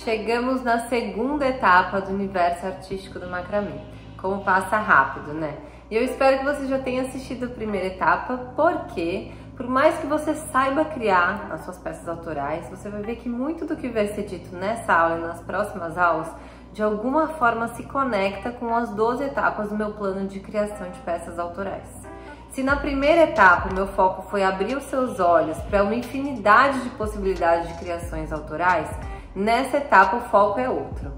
Chegamos na segunda etapa do universo artístico do macramê. Como passa rápido, né? E eu espero que você já tenha assistido a primeira etapa, porque por mais que você saiba criar as suas peças autorais, você vai ver que muito do que vai ser dito nessa aula e nas próximas aulas, de alguma forma se conecta com as 12 etapas do meu plano de criação de peças autorais. Se na primeira etapa o meu foco foi abrir os seus olhos para uma infinidade de possibilidades de criações autorais, nessa etapa o foco é outro.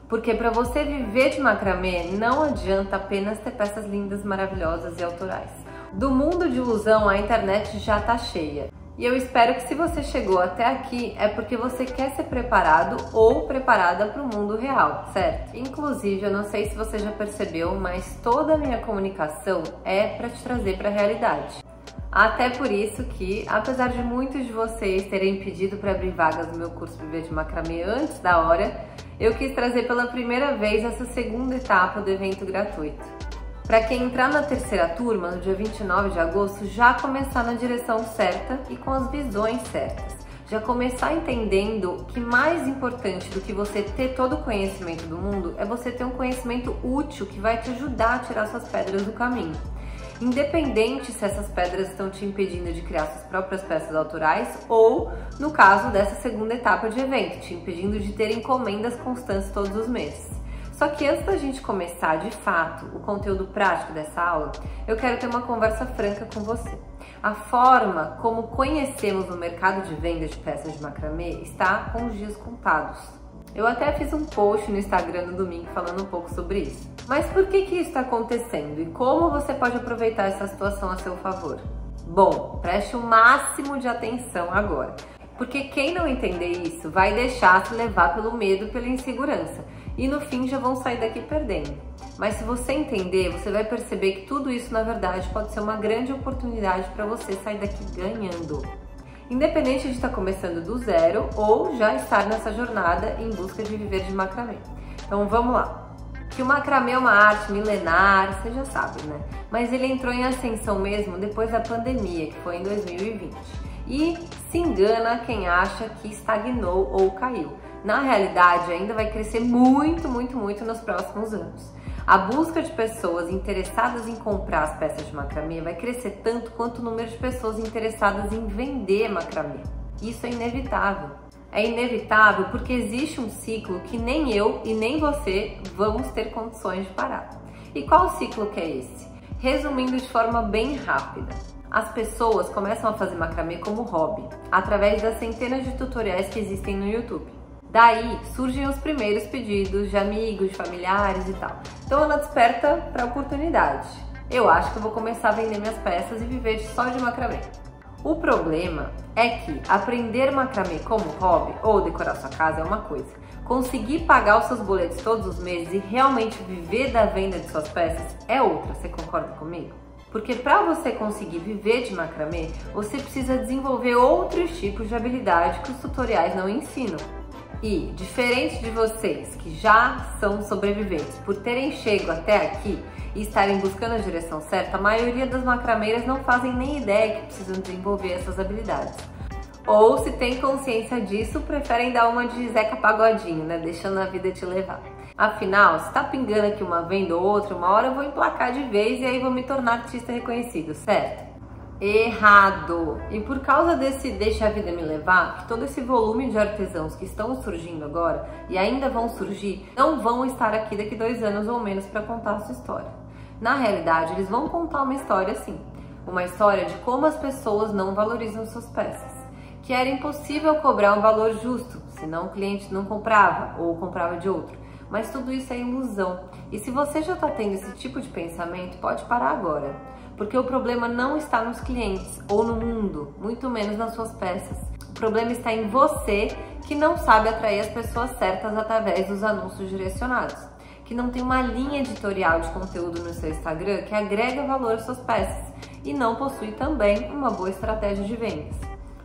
Porque para você viver de macramê, não adianta apenas ter peças lindas, maravilhosas e autorais. Do mundo de ilusão, a internet já tá cheia. E eu espero que se você chegou até aqui, é porque você quer ser preparado ou preparada para o mundo real, certo? Inclusive, eu não sei se você já percebeu, mas toda a minha comunicação é para te trazer para a realidade. Até por isso que, apesar de muitos de vocês terem pedido para abrir vagas no meu curso Viver de Macramê antes da hora, eu quis trazer pela primeira vez essa segunda etapa do evento gratuito. Para quem entrar na terceira turma, no dia 29 de agosto, já começar na direção certa e com as visões certas. Já começar entendendo que mais importante do que você ter todo o conhecimento do mundo é você ter um conhecimento útil que vai te ajudar a tirar suas pedras do caminho. Independente se essas pedras estão te impedindo de criar suas próprias peças autorais ou, no caso dessa segunda etapa de evento, te impedindo de ter encomendas constantes todos os meses. Só que antes da gente começar, de fato, o conteúdo prático dessa aula, eu quero ter uma conversa franca com você. A forma como conhecemos o mercado de venda de peças de macramê está com os dias contados. Eu até fiz um post no Instagram no domingo falando um pouco sobre isso. Mas por que isso está acontecendo e como você pode aproveitar essa situação a seu favor? Bom, preste o máximo de atenção agora, porque quem não entender isso vai deixar se levar pelo medo, pela insegurança, e no fim já vão sair daqui perdendo. Mas se você entender, você vai perceber que tudo isso na verdade pode ser uma grande oportunidade para você sair daqui ganhando. Independente de estar começando do zero ou já estar nessa jornada em busca de viver de macramê. Então vamos lá. Que o macramê é uma arte milenar, você já sabe, né? Mas ele entrou em ascensão mesmo depois da pandemia, que foi em 2020. E se engana quem acha que estagnou ou caiu. Na realidade, ainda vai crescer muito nos próximos anos. A busca de pessoas interessadas em comprar as peças de macramê vai crescer tanto quanto o número de pessoas interessadas em vender macramê. Isso é inevitável. É inevitável porque existe um ciclo que nem eu e nem você vamos ter condições de parar. E qual ciclo que é esse? Resumindo de forma bem rápida. As pessoas começam a fazer macramê como hobby, através das centenas de tutoriais que existem no YouTube. Daí surgem os primeiros pedidos de amigos, de familiares e tal. Então ela desperta para a oportunidade. Eu acho que eu vou começar a vender minhas peças e viver só de macramê. O problema é que aprender macramê como hobby ou decorar sua casa é uma coisa. Conseguir pagar os seus boletos todos os meses e realmente viver da venda de suas peças é outra, você concorda comigo? Porque para você conseguir viver de macramê, você precisa desenvolver outros tipos de habilidade que os tutoriais não ensinam. E, diferente de vocês que já são sobreviventes por terem chegado até aqui e estarem buscando a direção certa, a maioria das macrameiras não fazem nem ideia que precisam desenvolver essas habilidades. Ou, se tem consciência disso, preferem dar uma de Zeca Pagodinho, né? Deixando a vida te levar. Afinal, se tá pingando aqui uma venda ou outra, uma hora eu vou emplacar de vez e aí vou me tornar artista reconhecido, certo? Errado! E por causa desse deixa a vida me levar, que todo esse volume de artesãos que estão surgindo agora e ainda vão surgir, não vão estar aqui daqui 2 anos ou menos para contar a sua história. Na realidade, eles vão contar uma história sim, uma história de como as pessoas não valorizam suas peças, que era impossível cobrar um valor justo, senão o cliente não comprava ou comprava de outro. Mas tudo isso é ilusão. E se você já está tendo esse tipo de pensamento, pode parar agora. Porque o problema não está nos clientes ou no mundo, muito menos nas suas peças. O problema está em você que não sabe atrair as pessoas certas através dos anúncios direcionados. Que não tem uma linha editorial de conteúdo no seu Instagram que agrega valor às suas peças. E não possui também uma boa estratégia de vendas.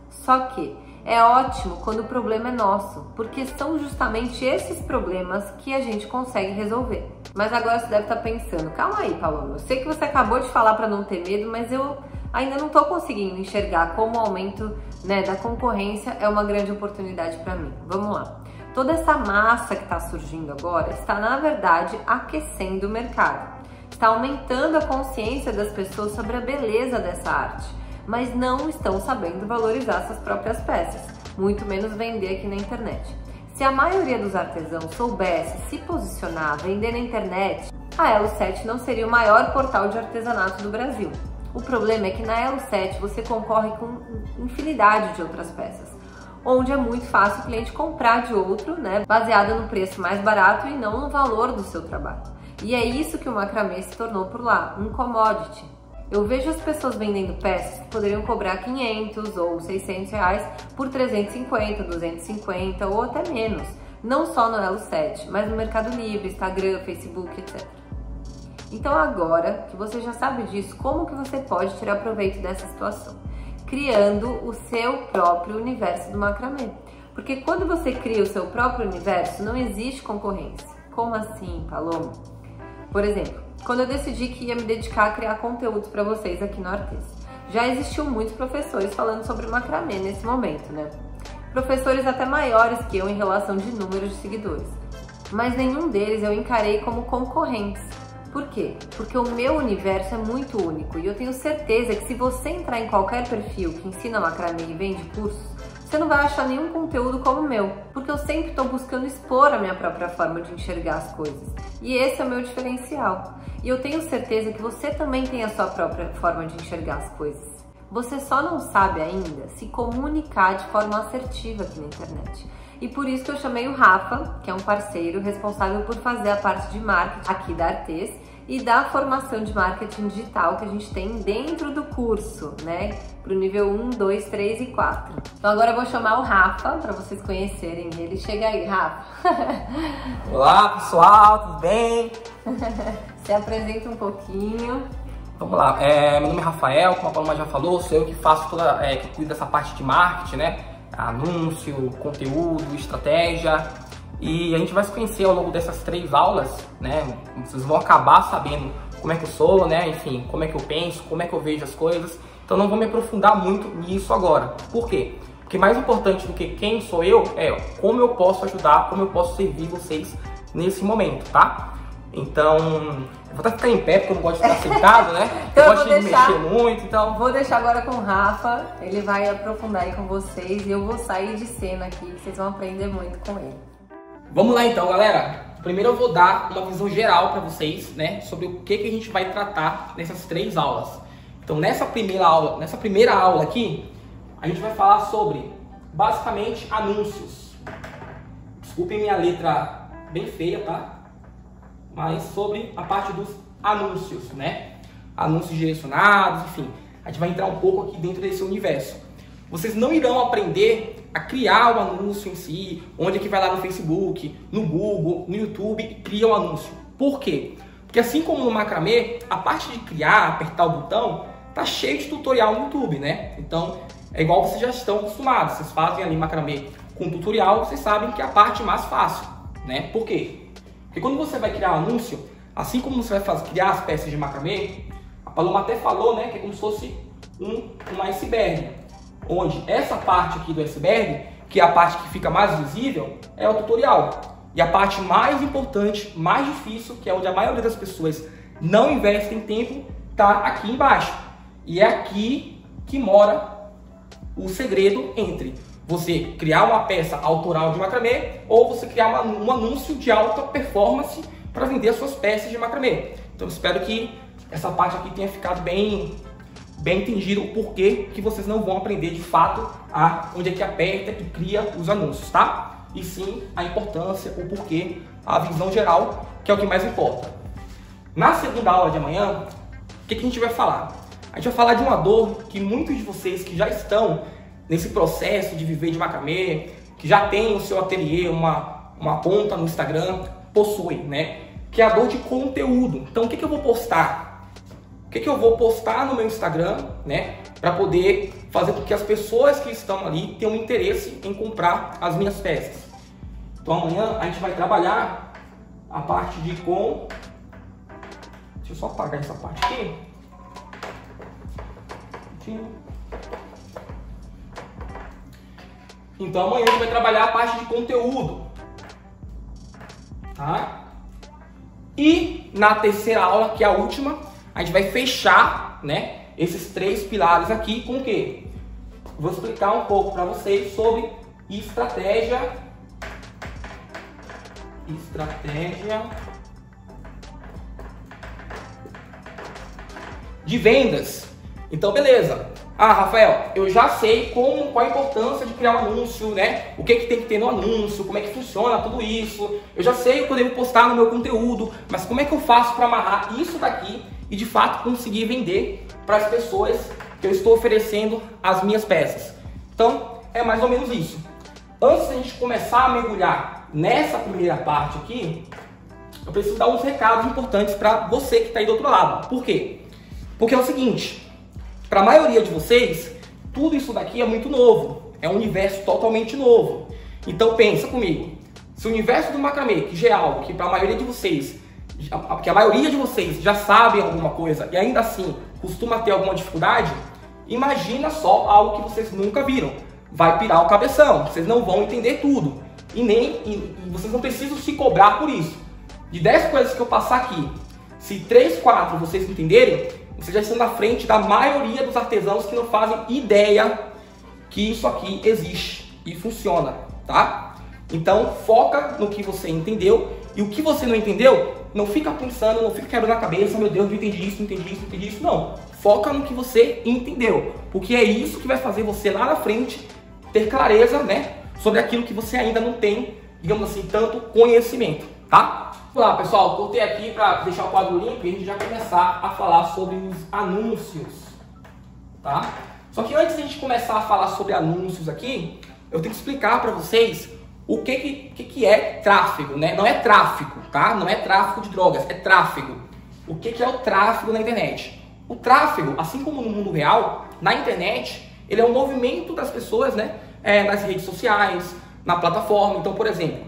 Só que é ótimo quando o problema é nosso, porque são justamente esses problemas que a gente consegue resolver. Mas agora você deve estar pensando, calma aí, Paloma, eu sei que você acabou de falar para não ter medo, mas eu ainda não estou conseguindo enxergar como o aumento, da concorrência é uma grande oportunidade para mim. Vamos lá. Toda essa massa que está surgindo agora está, na verdade, aquecendo o mercado. Está aumentando a consciência das pessoas sobre a beleza dessa arte, mas não estão sabendo valorizar suas próprias peças, muito menos vender aqui na internet. Se a maioria dos artesãos soubesse se posicionar, vender na internet, a Elo7 não seria o maior portal de artesanato do Brasil. O problema é que na Elo7 você concorre com infinidade de outras peças, onde é muito fácil o cliente comprar de outro, né, baseado no preço mais barato e não no valor do seu trabalho. E é isso que o macramê se tornou por lá, um commodity. Eu vejo as pessoas vendendo peças que poderiam cobrar 500 ou 600 reais por 350, 250 ou até menos, não só no Elo7, mas no Mercado Livre, Instagram, Facebook, etc. Então agora que você já sabe disso, como que você pode tirar proveito dessa situação? Criando o seu próprio universo do macramê. Porque quando você cria o seu próprio universo, não existe concorrência. Como assim, Paloma? Por exemplo, quando eu decidi que ia me dedicar a criar conteúdos para vocês aqui no Artes, já existiam muitos professores falando sobre macramê nesse momento, né? Professores até maiores que eu em relação de números de seguidores. Mas nenhum deles eu encarei como concorrentes. Por quê? Porque o meu universo é muito único e eu tenho certeza que se você entrar em qualquer perfil que ensina macramê e vende cursos, você não vai achar nenhum conteúdo como o meu, porque eu sempre estou buscando expor a minha própria forma de enxergar as coisas. E esse é o meu diferencial. E eu tenho certeza que você também tem a sua própria forma de enxergar as coisas. Você só não sabe ainda se comunicar de forma assertiva aqui na internet. E por isso que eu chamei o Rafa, que é um parceiro responsável por fazer a parte de marketing aqui da Artes e da formação de marketing digital que a gente tem dentro do curso, né? Para o nível 1, 2, 3 e 4. Então agora eu vou chamar o Rafa para vocês conhecerem ele. Chega aí, Rafa. Olá, pessoal, tudo bem? Se apresenta um pouquinho. Vamos lá, meu nome é Rafael, como a Paloma já falou, sou eu que faço que cuido dessa parte de marketing, né? Anúncio, conteúdo, estratégia. E a gente vai se conhecer ao longo dessas 3 aulas, né? Vocês vão acabar sabendo como é que eu sou, né? Enfim, como é que eu penso, como é que eu vejo as coisas. Então não vou me aprofundar muito nisso agora. Por quê? Porque mais importante do que quem sou eu é como eu posso ajudar, como eu posso servir vocês nesse momento, tá? Então, eu vou até ficar em pé porque eu não gosto de ficar sentado, né? Então eu gosto de mexer muito, então... Vou deixar agora com o Rafa, ele vai aprofundar aí com vocês e eu vou sair de cena aqui, que vocês vão aprender muito com ele. Vamos lá então, galera. Primeiro eu vou dar uma visão geral para vocês, né? Sobre o que a gente vai tratar nessas 3 aulas. Então, nessa primeira aula aqui, a gente vai falar sobre, basicamente, anúncios. Desculpem minha letra bem feia, tá? Mas sobre a parte dos anúncios, né? Anúncios direcionados, enfim. A gente vai entrar um pouco aqui dentro desse universo. Vocês não irão aprender a criar o anúncio em si, onde é que vai lá no Facebook, no Google, no YouTube e cria o anúncio. Por quê? Porque assim como no macramê, a parte de criar, apertar o botão, tá cheio de tutorial no YouTube, né? Então, é igual vocês já estão acostumados. Vocês fazem ali macramê com tutorial, vocês sabem que é a parte mais fácil, né? Por quê? Porque quando você vai criar um anúncio, assim como você vai criar as peças de macramê, a Paloma até falou, né, que é como se fosse um iceberg, onde essa parte aqui do iceberg, que é a parte que fica mais visível, é o tutorial. E a parte mais importante, mais difícil, que é onde a maioria das pessoas não investem tempo, está aqui embaixo. E é aqui que mora o segredo entre você criar uma peça autoral de macramê ou você criar um anúncio de alta performance para vender as suas peças de macramê. Então eu espero que essa parte aqui tenha ficado bem entendido o porquê que vocês não vão aprender de fato onde é que aperta e cria os anúncios, tá? E sim a importância, o porquê, a visão geral, que é o que mais importa. Na segunda aula de amanhã, o que a gente vai falar? A gente vai falar de uma dor que muitos de vocês que já estão nesse processo de viver de macramê, que já tem o seu ateliê, uma conta no Instagram, possuem, né? Que é a dor de conteúdo. Então, o que eu vou postar? O que eu vou postar no meu Instagram, né? Para poder fazer com que as pessoas que estão ali tenham interesse em comprar as minhas peças. Então, amanhã a gente vai trabalhar a parte de Deixa eu só apagar essa parte aqui. Então amanhã a gente vai trabalhar a parte de conteúdo. tá? E na terceira aula, que é a última, a gente vai fechar, né, esses 3 pilares aqui com o quê? Vou explicar um pouco para vocês sobre estratégia de vendas. Então, beleza. Ah, Rafael, eu já sei qual a importância de criar um anúncio, né? O que tem que ter no anúncio, como é que funciona tudo isso. Eu já sei o que eu devo postar no meu conteúdo, mas como é que eu faço para amarrar isso daqui e de fato conseguir vender para as pessoas que eu estou oferecendo as minhas peças? Então, é mais ou menos isso. Antes de a gente começar a mergulhar nessa primeira parte aqui, eu preciso dar uns recados importantes para você que está aí do outro lado. Por quê? Porque é o seguinte, para a maioria de vocês, tudo isso daqui é muito novo, é um universo totalmente novo. Então pensa comigo, se o universo do macramê, que já é algo que para a maioria de vocês, já sabem alguma coisa e ainda assim costuma ter alguma dificuldade, imagina só algo que vocês nunca viram. Vai pirar o cabeção, vocês não vão entender tudo e vocês não precisam se cobrar por isso. De 10 coisas que eu passar aqui, se 3, 4 vocês entenderem, vocês já estão na frente da maioria dos artesãos que não fazem ideia que isso aqui existe e funciona, tá? Então foca no que você entendeu e o que você não entendeu, não fica pensando, não fica quebrando a cabeça, meu Deus, não entendi isso, não. Foca no que você entendeu, porque é isso que vai fazer você lá na frente ter clareza, né, sobre aquilo que você ainda não tem, digamos assim, tanto conhecimento, tá? Vamos lá, pessoal, cortei aqui para deixar o quadro limpo e a gente já começar a falar sobre os anúncios, tá? Só que antes de a gente começar a falar sobre anúncios aqui, eu tenho que explicar para vocês o que é tráfego, né? Não é tráfico, tá? Não é tráfico de drogas, é tráfego. O que é o tráfego na internet? O tráfego, assim como no mundo real, na internet, ele é um movimento das pessoas, né? Nas redes sociais, na plataforma. Então, por exemplo,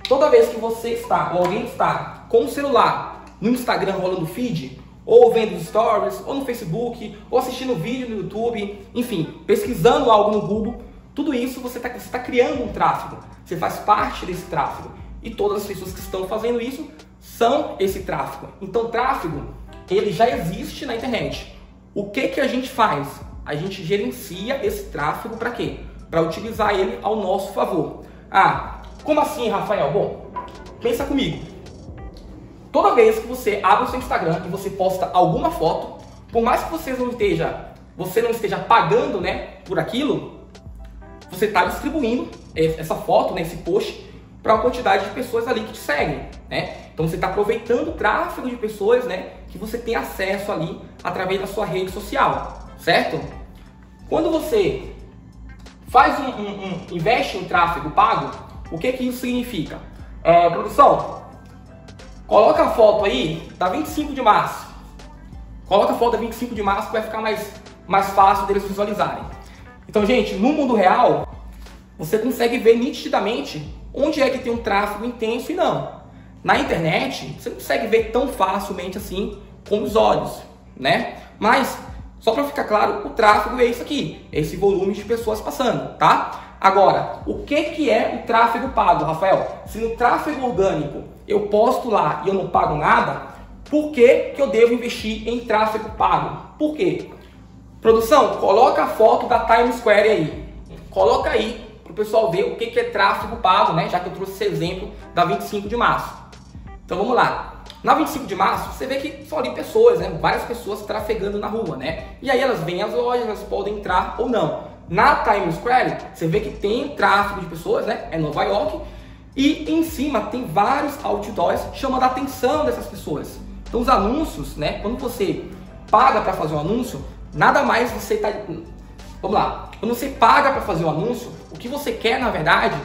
toda vez que você está, ou alguém está com o celular no Instagram rolando feed, ou vendo stories, ou no Facebook, ou assistindo vídeo no YouTube, enfim, pesquisando algo no Google, tudo isso você está criando um tráfego. Você faz parte desse tráfego. E todas as pessoas que estão fazendo isso são esse tráfego. Então, tráfego, ele já existe na internet. O que a gente faz? A gente gerencia esse tráfego para quê? Para utilizar ele ao nosso favor. Ah, como assim, Rafael? Bom, pensa comigo. Toda vez que você abre o seu Instagram e você posta alguma foto, por mais que você não esteja pagando, né, por aquilo, você está distribuindo essa foto, né, esse post, para uma quantidade de pessoas ali que te seguem, né? Então você está aproveitando o tráfego de pessoas, né, que você tem acesso ali através da sua rede social, certo? Quando você investe em tráfego pago, o que isso significa? Produção, coloca a foto aí da 25 de março. Coloca a foto da 25 de março que vai ficar mais fácil deles visualizarem. Então, gente, no mundo real, você consegue ver nitidamente onde é que tem um tráfego intenso e não. Na internet, você não consegue ver tão facilmente assim com os olhos, né? Mas, só para ficar claro, o tráfego é isso aqui, esse volume de pessoas passando, tá? Agora, o que é o tráfego pago, Rafael? Se no tráfego orgânico eu posto lá e eu não pago nada, por que eu devo investir em tráfego pago? Por quê? Produção, coloca a foto da Times Square aí. Coloca aí para o pessoal ver o que é tráfego pago, né? Já que eu trouxe esse exemplo da 25 de março. Então vamos lá. Na 25 de março, você vê que são ali pessoas, né? Várias pessoas trafegando na rua, né? E aí elas vêm às lojas, elas podem entrar ou não. Na Times Square, você vê que tem tráfego de pessoas, né? É Nova York. E em cima tem vários outdoors chamando a atenção dessas pessoas. Então os anúncios, né? Quando você paga para fazer um anúncio, nada mais você está... Vamos lá. Quando você paga para fazer um anúncio, o que você quer, na verdade,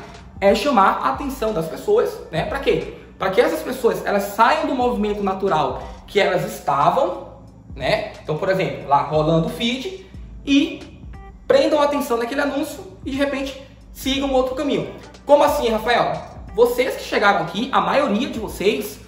é chamar a atenção das pessoas, né? Para quê? Para que essas pessoas elas saiam do movimento natural que elas estavam, né? Então, por exemplo, lá rolando o feed e prendam a atenção naquele anúncio e de repente sigam outro caminho. Como assim, Rafael? Vocês que chegaram aqui, a maioria de vocês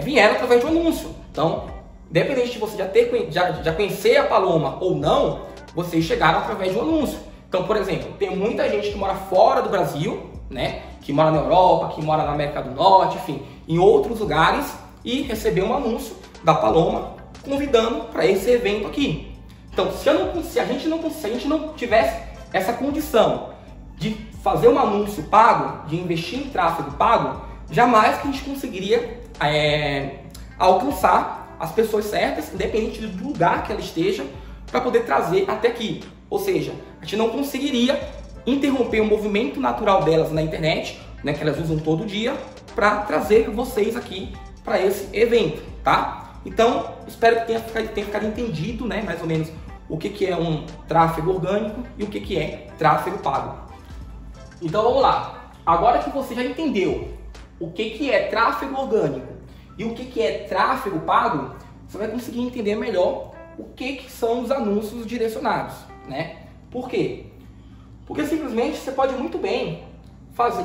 vieram através de um anúncio. Então, independente de você já conhecer a Paloma ou não, vocês chegaram através de um anúncio. Então, por exemplo, tem muita gente que mora fora do Brasil, né? que mora na Europa, que mora na América do Norte, enfim, em outros lugares, e receber um anúncio da Paloma convidando para esse evento aqui. Então, se a gente não tivesse essa condição de fazer um anúncio pago, de investir em tráfego pago, jamais que a gente conseguiria alcançar as pessoas certas, independente do lugar que ela esteja, para poder trazer até aqui. Ou seja, a gente não conseguiria interromper o movimento natural delas na internet, né, que elas usam todo dia, para trazer vocês aqui para esse evento, tá? Então, espero que tenha ficado entendido, né, mais ou menos o que é um tráfego orgânico e o que é tráfego pago. Então, vamos lá. Agora que você já entendeu o que é tráfego orgânico e o que é tráfego pago, você vai conseguir entender melhor o que são os anúncios direcionados, né? Por quê? Porque simplesmente você pode muito bem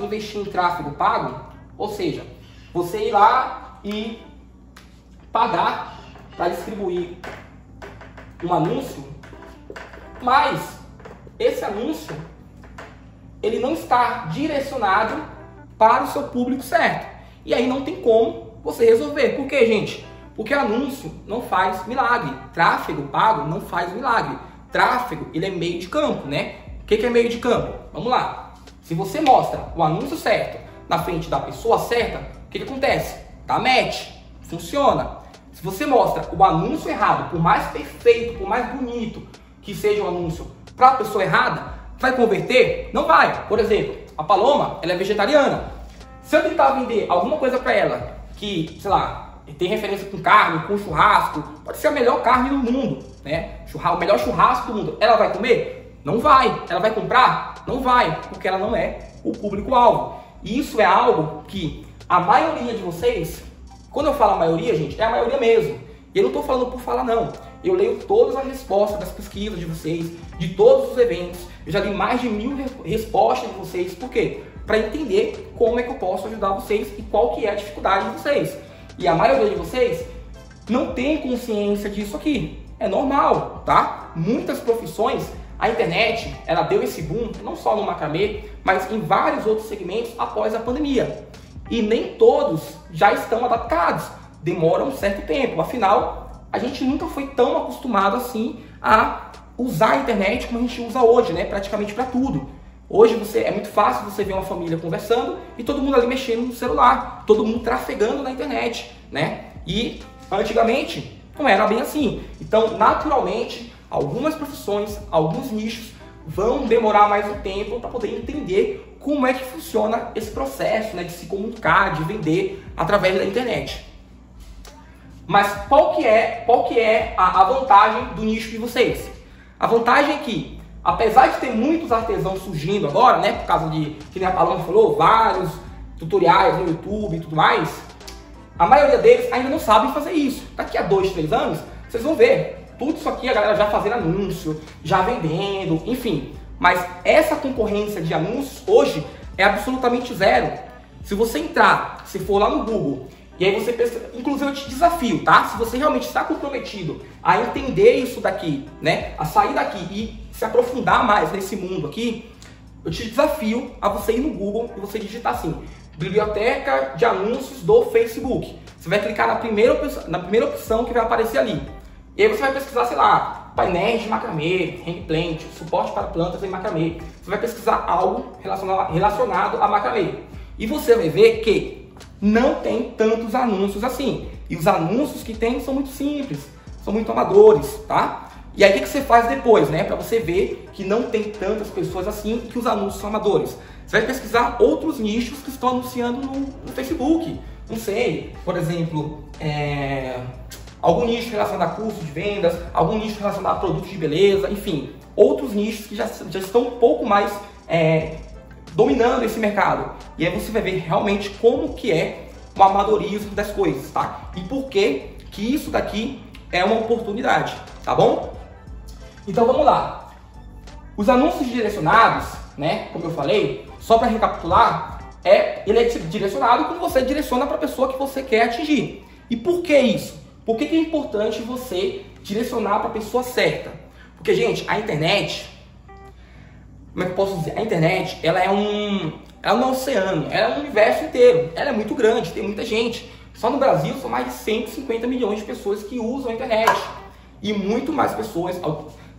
investir em tráfego pago, ou seja, você ir lá e pagar para distribuir um anúncio, mas esse anúncio ele não está direcionado para o seu público certo. E aí não tem como você resolver. Por quê, gente? Porque anúncio não faz milagre. Tráfego pago não faz milagre. Tráfego, ele é meio de campo, né? O que é meio de campo? Vamos lá. Se você mostra o anúncio certo na frente da pessoa certa, o que acontece? Dá match. Funciona. Se você mostra o anúncio errado, por mais perfeito, por mais bonito que seja o anúncio, para a pessoa errada, vai converter? Não vai. Por exemplo, a Paloma, ela é vegetariana. Se eu tentar vender alguma coisa para ela que, sei lá, tem referência com carne, com churrasco, pode ser a melhor carne do mundo, né? O melhor churrasco do mundo. Ela vai comer? Não vai. Ela vai comprar? Não vai, porque ela não é o público-alvo. E isso é algo que a maioria de vocês, quando eu falo a maioria, gente, é a maioria mesmo. E eu não estou falando por falar, não. Eu leio todas as respostas das pesquisas de vocês, de todos os eventos. Eu já li mais de 1000 respostas de vocês. Por quê? Para entender como é que eu posso ajudar vocês e qual que é a dificuldade de vocês. E a maioria de vocês não tem consciência disso aqui. É normal, tá? Muitas profissões, a internet, ela deu esse boom, não só no macramê, mas em vários outros segmentos após a pandemia. E nem todos já estão adaptados. Demora um certo tempo. Afinal, a gente nunca foi tão acostumado assim a usar a internet como a gente usa hoje, né? Praticamente para tudo. Hoje é muito fácil você ver uma família conversando e todo mundo ali mexendo no celular, todo mundo trafegando na internet, né? E antigamente não era bem assim. Então, naturalmente, algumas profissões, alguns nichos vão demorar mais um tempo para poder entender como é que funciona esse processo, né, de se comunicar, de vender através da internet. Mas qual que é a vantagem do nicho de vocês? A vantagem é que, apesar de ter muitos artesãos surgindo agora, né, por causa de, que nem a Paloma falou, vários tutoriais no YouTube e tudo mais, a maioria deles ainda não sabem fazer isso. Daqui a 2, 3 anos, vocês vão ver tudo isso aqui, a galera já fazendo anúncio, já vendendo, enfim. Mas essa concorrência de anúncios hoje é absolutamente zero. Se você entrar, se for lá no Google, e aí você pesquisa, inclusive eu te desafio, tá? Se você realmente está comprometido a entender isso daqui, né? A sair daqui e se aprofundar mais nesse mundo aqui, eu te desafio a você ir no Google e você digitar assim, biblioteca de anúncios do Facebook. Você vai clicar na primeira opção que vai aparecer ali. E aí você vai pesquisar, sei lá, painéis de macramê, hang plant, suporte para plantas em macramê. Você vai pesquisar algo relacionado a macramê. E você vai ver que não tem tantos anúncios assim. E os anúncios que tem são muito simples, são muito amadores, tá? E aí o que você faz depois, né? Para você ver que não tem tantas pessoas assim e que os anúncios são amadores. Você vai pesquisar outros nichos que estão anunciando no Facebook. Não sei, por exemplo, algum nicho relacionado a cursos de vendas, algum nicho relacionado a produtos de beleza, enfim, outros nichos que já estão um pouco mais dominando esse mercado. E aí você vai ver realmente como que é o amadorismo das coisas, tá? E por que isso daqui é uma oportunidade, tá bom? Então vamos lá. Os anúncios direcionados, né, como eu falei, só para recapitular, ele é direcionado quando você direciona para a pessoa que você quer atingir. E por que isso? Por que é importante você direcionar para a pessoa certa? Porque, gente, a internet, como é que eu posso dizer? A internet, ela ela não é um oceano, ela é um universo inteiro. Ela é muito grande, tem muita gente. Só no Brasil são mais de 150 milhões de pessoas que usam a internet. E muito mais pessoas,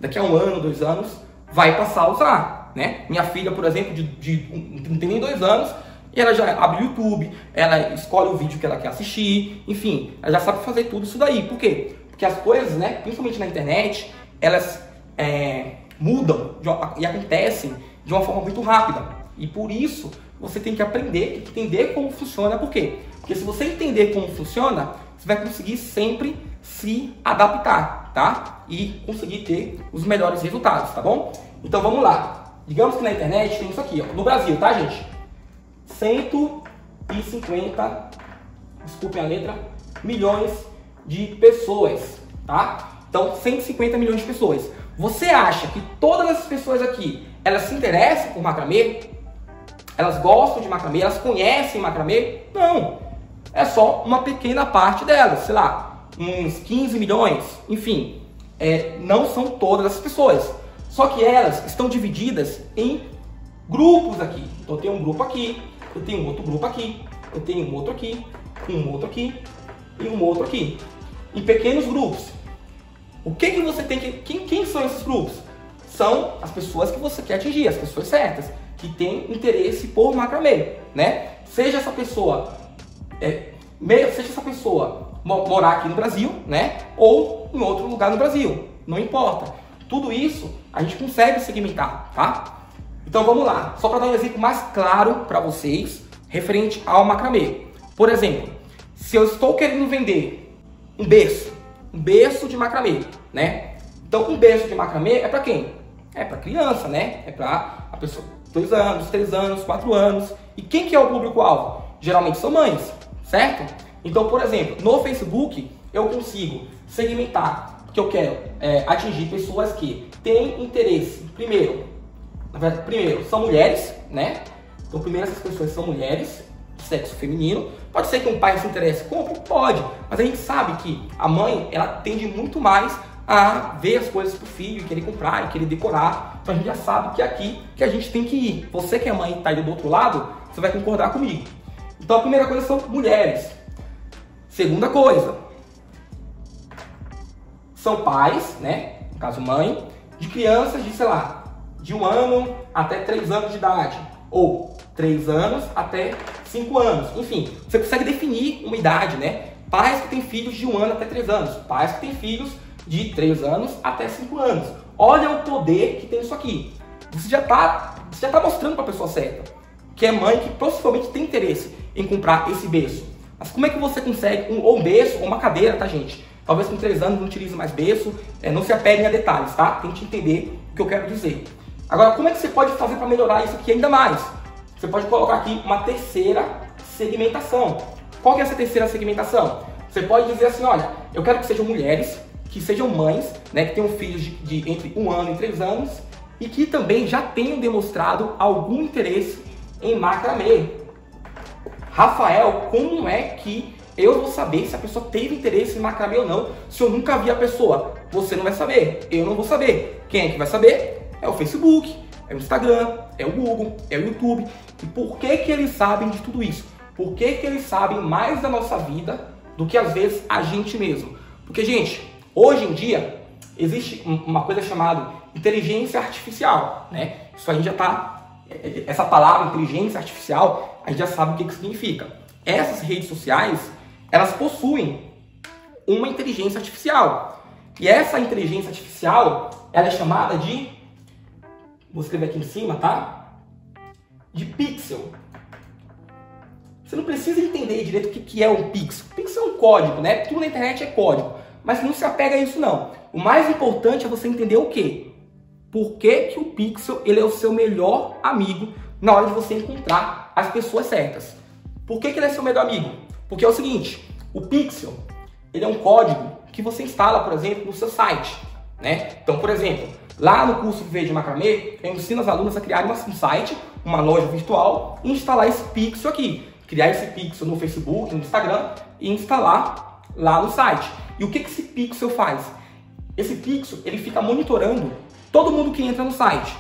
daqui a 1 ano, 2 anos, vai passar a usar, né? Minha filha, por exemplo, não tem nem 2 anos, e ela já abre o YouTube, ela escolhe o vídeo que ela quer assistir, enfim, ela já sabe fazer tudo isso daí. Por quê? Porque as coisas, né, principalmente na internet, elas mudam e acontecem de uma forma muito rápida. E por isso, você tem que aprender, tem que entender como funciona. Por quê? Porque se você entender como funciona, você vai conseguir sempre se adaptar, tá? E conseguir ter os melhores resultados, tá bom? Então vamos lá. Digamos que na internet tem isso aqui, ó, no Brasil, tá, gente? 150, desculpem a letra, milhões de pessoas, tá? Então, 150 milhões de pessoas. Você acha que todas essas pessoas aqui, elas se interessam por macramê? Elas gostam de macramê? Elas conhecem macramê? Não. É só uma pequena parte delas, sei lá, uns 15 milhões, enfim. Não são todas as pessoas. Só que elas estão divididas em grupos aqui. Então, eu tenho um grupo aqui, eu tenho um outro grupo aqui, eu tenho um outro aqui, um outro aqui e um outro aqui. Em pequenos grupos. O que você tem que... Quem são esses grupos? São as pessoas que você quer atingir, as pessoas certas, que têm interesse por macramê, né? Seja essa pessoa morar aqui no Brasil, né? Ou em outro lugar no Brasil, não importa. Tudo isso a gente consegue segmentar, tá? Então vamos lá, só para dar um exemplo mais claro para vocês, referente ao macramê. Por exemplo, se eu estou querendo vender um berço de macramê, né? Então um berço de macramê é para quem? É para criança, né? É para a pessoa 2 anos, 3 anos, 4 anos. E quem que é o público-alvo? Geralmente são mães, certo? Então, por exemplo, no Facebook eu consigo segmentar, porque eu quero atingir pessoas que têm interesse. Primeiro, são mulheres, né? Então, primeiro essas pessoas são mulheres, sexo feminino. Pode ser que um pai se interesse, pode, mas a gente sabe que a mãe, ela tende muito mais a ver as coisas pro filho, e querer comprar, e querer decorar. Então a gente já sabe que é aqui que a gente tem que ir. Você que é mãe e tá aí do outro lado, você vai concordar comigo. Então a primeira coisa são mulheres. Segunda coisa, são pais, né? No caso mãe, de crianças de, sei lá, de 1 ano até 3 anos de idade. Ou 3 anos até 5 anos. Enfim, você consegue definir uma idade, né? Pais que têm filhos de 1 ano até 3 anos. Pais que têm filhos de 3 anos até 5 anos. Olha o poder que tem isso aqui. Você já tá mostrando para a pessoa certa, que é mãe que possivelmente tem interesse em comprar esse berço. Mas como é que você consegue um berço ou uma cadeira, tá, gente? Talvez com 3 anos não utilize mais berço, não se apeguem a detalhes, tá? Tente entender o que eu quero dizer. Agora, como é que você pode fazer para melhorar isso aqui ainda mais? Você pode colocar aqui uma terceira segmentação. Qual que é essa terceira segmentação? Você pode dizer assim, olha, eu quero que sejam mulheres, que sejam mães, né, que tenham filhos de entre 1 ano e 3 anos e que também já tenham demonstrado algum interesse em macramê. Rafael, como é que eu vou saber se a pessoa teve interesse em macramê ou não, se eu nunca vi a pessoa? Você não vai saber, eu não vou saber. Quem é que vai saber? É o Facebook, é o Instagram, é o Google, é o YouTube. E por que que eles sabem de tudo isso? Por que que eles sabem mais da nossa vida do que às vezes a gente mesmo? Porque, gente, hoje em dia existe uma coisa chamada inteligência artificial, né? Isso a gente já tá... Essa palavra inteligência artificial, a gente já sabe o que que significa. Essas redes sociais, elas possuem uma inteligência artificial. E essa inteligência artificial, ela é chamada de... Vou escrever aqui em cima, tá? De pixel. Você não precisa entender direito o que é um pixel. Pixel é um código, né? Tudo na internet é código. Mas não se apega a isso, não. O mais importante é você entender o quê? Por que que o pixel ele é o seu melhor amigo na hora de você encontrar as pessoas certas? Por que que ele é seu melhor amigo? Porque é o seguinte, o pixel ele é um código que você instala, por exemplo, no seu site, né? Então, por exemplo, lá no curso Viver de Macramê, eu ensino as alunas a criarem um site, uma loja virtual e instalar esse pixel aqui. Criar esse pixel no Facebook, no Instagram e instalar lá no site. E o que que esse pixel faz? Esse pixel ele fica monitorando todo mundo que entra no site.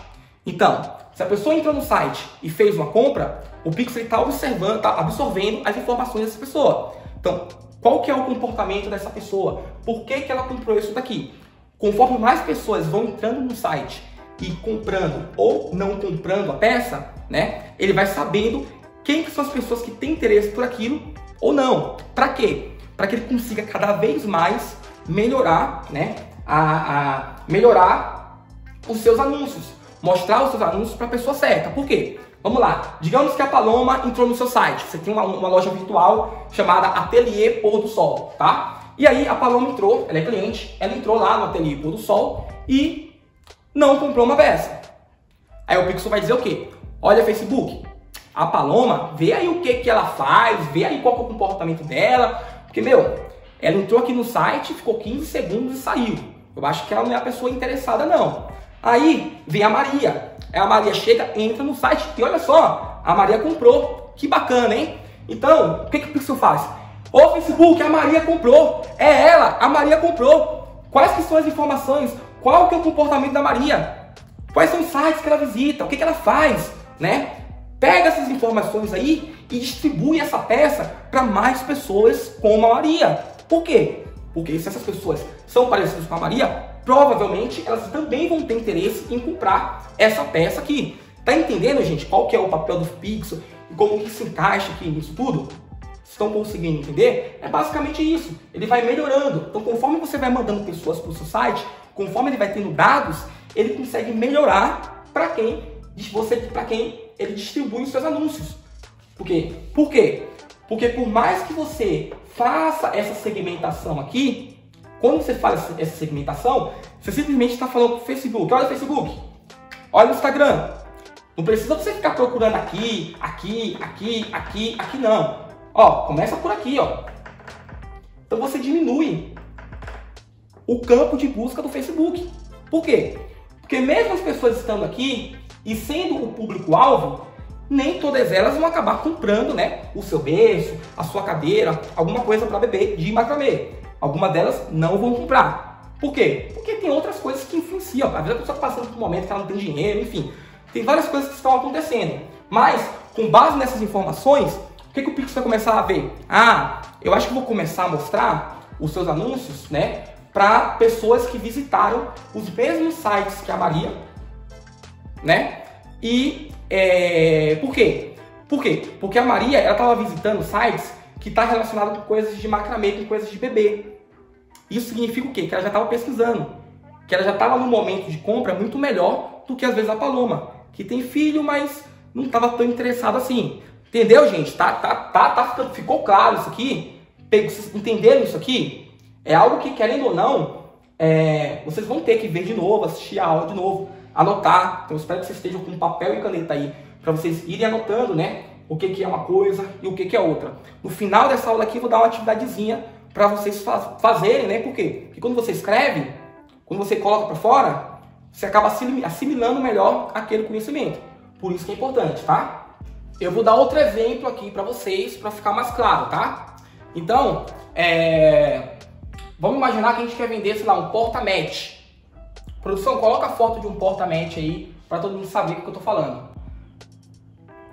Então, Se a pessoa entrou no site e fez uma compra, o Pix está observando, está absorvendo as informações dessa pessoa. Então, qual que é o comportamento dessa pessoa? Por que que ela comprou isso daqui? Conforme mais pessoas vão entrando no site e comprando ou não comprando a peça, né? Ele vai sabendo quem que são as pessoas que têm interesse por aquilo ou não. Para quê? Para que ele consiga cada vez mais melhorar, né? Melhorar os seus anúncios. Mostrar os seus anúncios para a pessoa certa. Por quê? Vamos lá. Digamos que a Paloma entrou no seu site. Você tem uma loja virtual chamada Ateliê Pôr do Sol, tá? E aí a Paloma entrou, ela é cliente, ela entrou lá no Ateliê Pôr do Sol e não comprou uma peça. Aí o Pixel vai dizer o quê? Olha, Facebook, a Paloma, vê aí o que ela faz, vê aí qual que é o comportamento dela. Porque, meu, ela entrou aqui no site, ficou 15 segundos e saiu. Eu acho que ela não é a pessoa interessada, não. Aí vem a Maria. Aí a Maria chega, entra no site e olha só, a Maria comprou. Que bacana, hein? Então, o que o Pixel faz? Ô Facebook, a Maria comprou. É ela, a Maria comprou. Quais que são as informações? Qual que é o comportamento da Maria? Quais são os sites que ela visita? O que ela faz? Né? Pega essas informações aí e distribui essa peça para mais pessoas como a Maria. Por quê? Porque se essas pessoas são parecidas com a Maria, provavelmente elas também vão ter interesse em comprar essa peça aqui. Tá entendendo, gente, qual que é o papel do Pixel e como que se encaixa aqui nisso tudo? Estão conseguindo entender? É basicamente isso. Ele vai melhorando. Então, conforme você vai mandando pessoas para o seu site, conforme ele vai tendo dados, ele consegue melhorar para quem ele distribui os seus anúncios. Por quê? Por quê? Porque por mais que você faça essa segmentação aqui, quando você faz essa segmentação, você simplesmente está falando para o Facebook, olha o Facebook, olha o Instagram. Não precisa você ficar procurando aqui, não. Ó, começa por aqui, ó. Então você diminui o campo de busca do Facebook. Por quê? Porque mesmo as pessoas estando aqui e sendo o público-alvo, nem todas elas vão acabar comprando, né, o seu berço, a sua cadeira, alguma coisa para bebê de macramê. Algumas delas não vão comprar. Por quê? Porque tem outras coisas que influenciam. Às vezes a pessoa está passando por um momento que ela não tem dinheiro, enfim. Tem várias coisas que estão acontecendo. Mas, com base nessas informações, o que o Pixel vai começar a ver? Ah, eu acho que vou começar a mostrar os seus anúncios, né, para pessoas que visitaram os mesmos sites que a Maria, né? E por quê? Por quê? Porque a Maria, ela estava visitando sites que está relacionado com coisas de macramê, com coisas de bebê. Isso significa o quê? Que ela já estava pesquisando. Que ela já estava num momento de compra muito melhor do que às vezes a Paloma, que tem filho, mas não estava tão interessada assim. Entendeu, gente? Ficou claro isso aqui? Vocês entenderam isso aqui? É algo que, querendo ou não, vocês vão ter que ver de novo, assistir a aula de novo, anotar. Então eu espero que vocês estejam com papel e caneta aí, para vocês irem anotando, né? O que é uma coisa e o que é outra. No final dessa aula aqui, eu vou dar uma atividadezinha para vocês fazerem, né? Por quê? Porque quando você escreve, quando você coloca para fora, você acaba assimilando melhor aquele conhecimento. Por isso que é importante, tá? Eu vou dar outro exemplo aqui para vocês, para ficar mais claro, tá? Então, vamos imaginar que a gente quer vender, sei lá, um porta-match. Produção, coloca a foto de um porta-match aí, para todo mundo saber o que eu tô falando.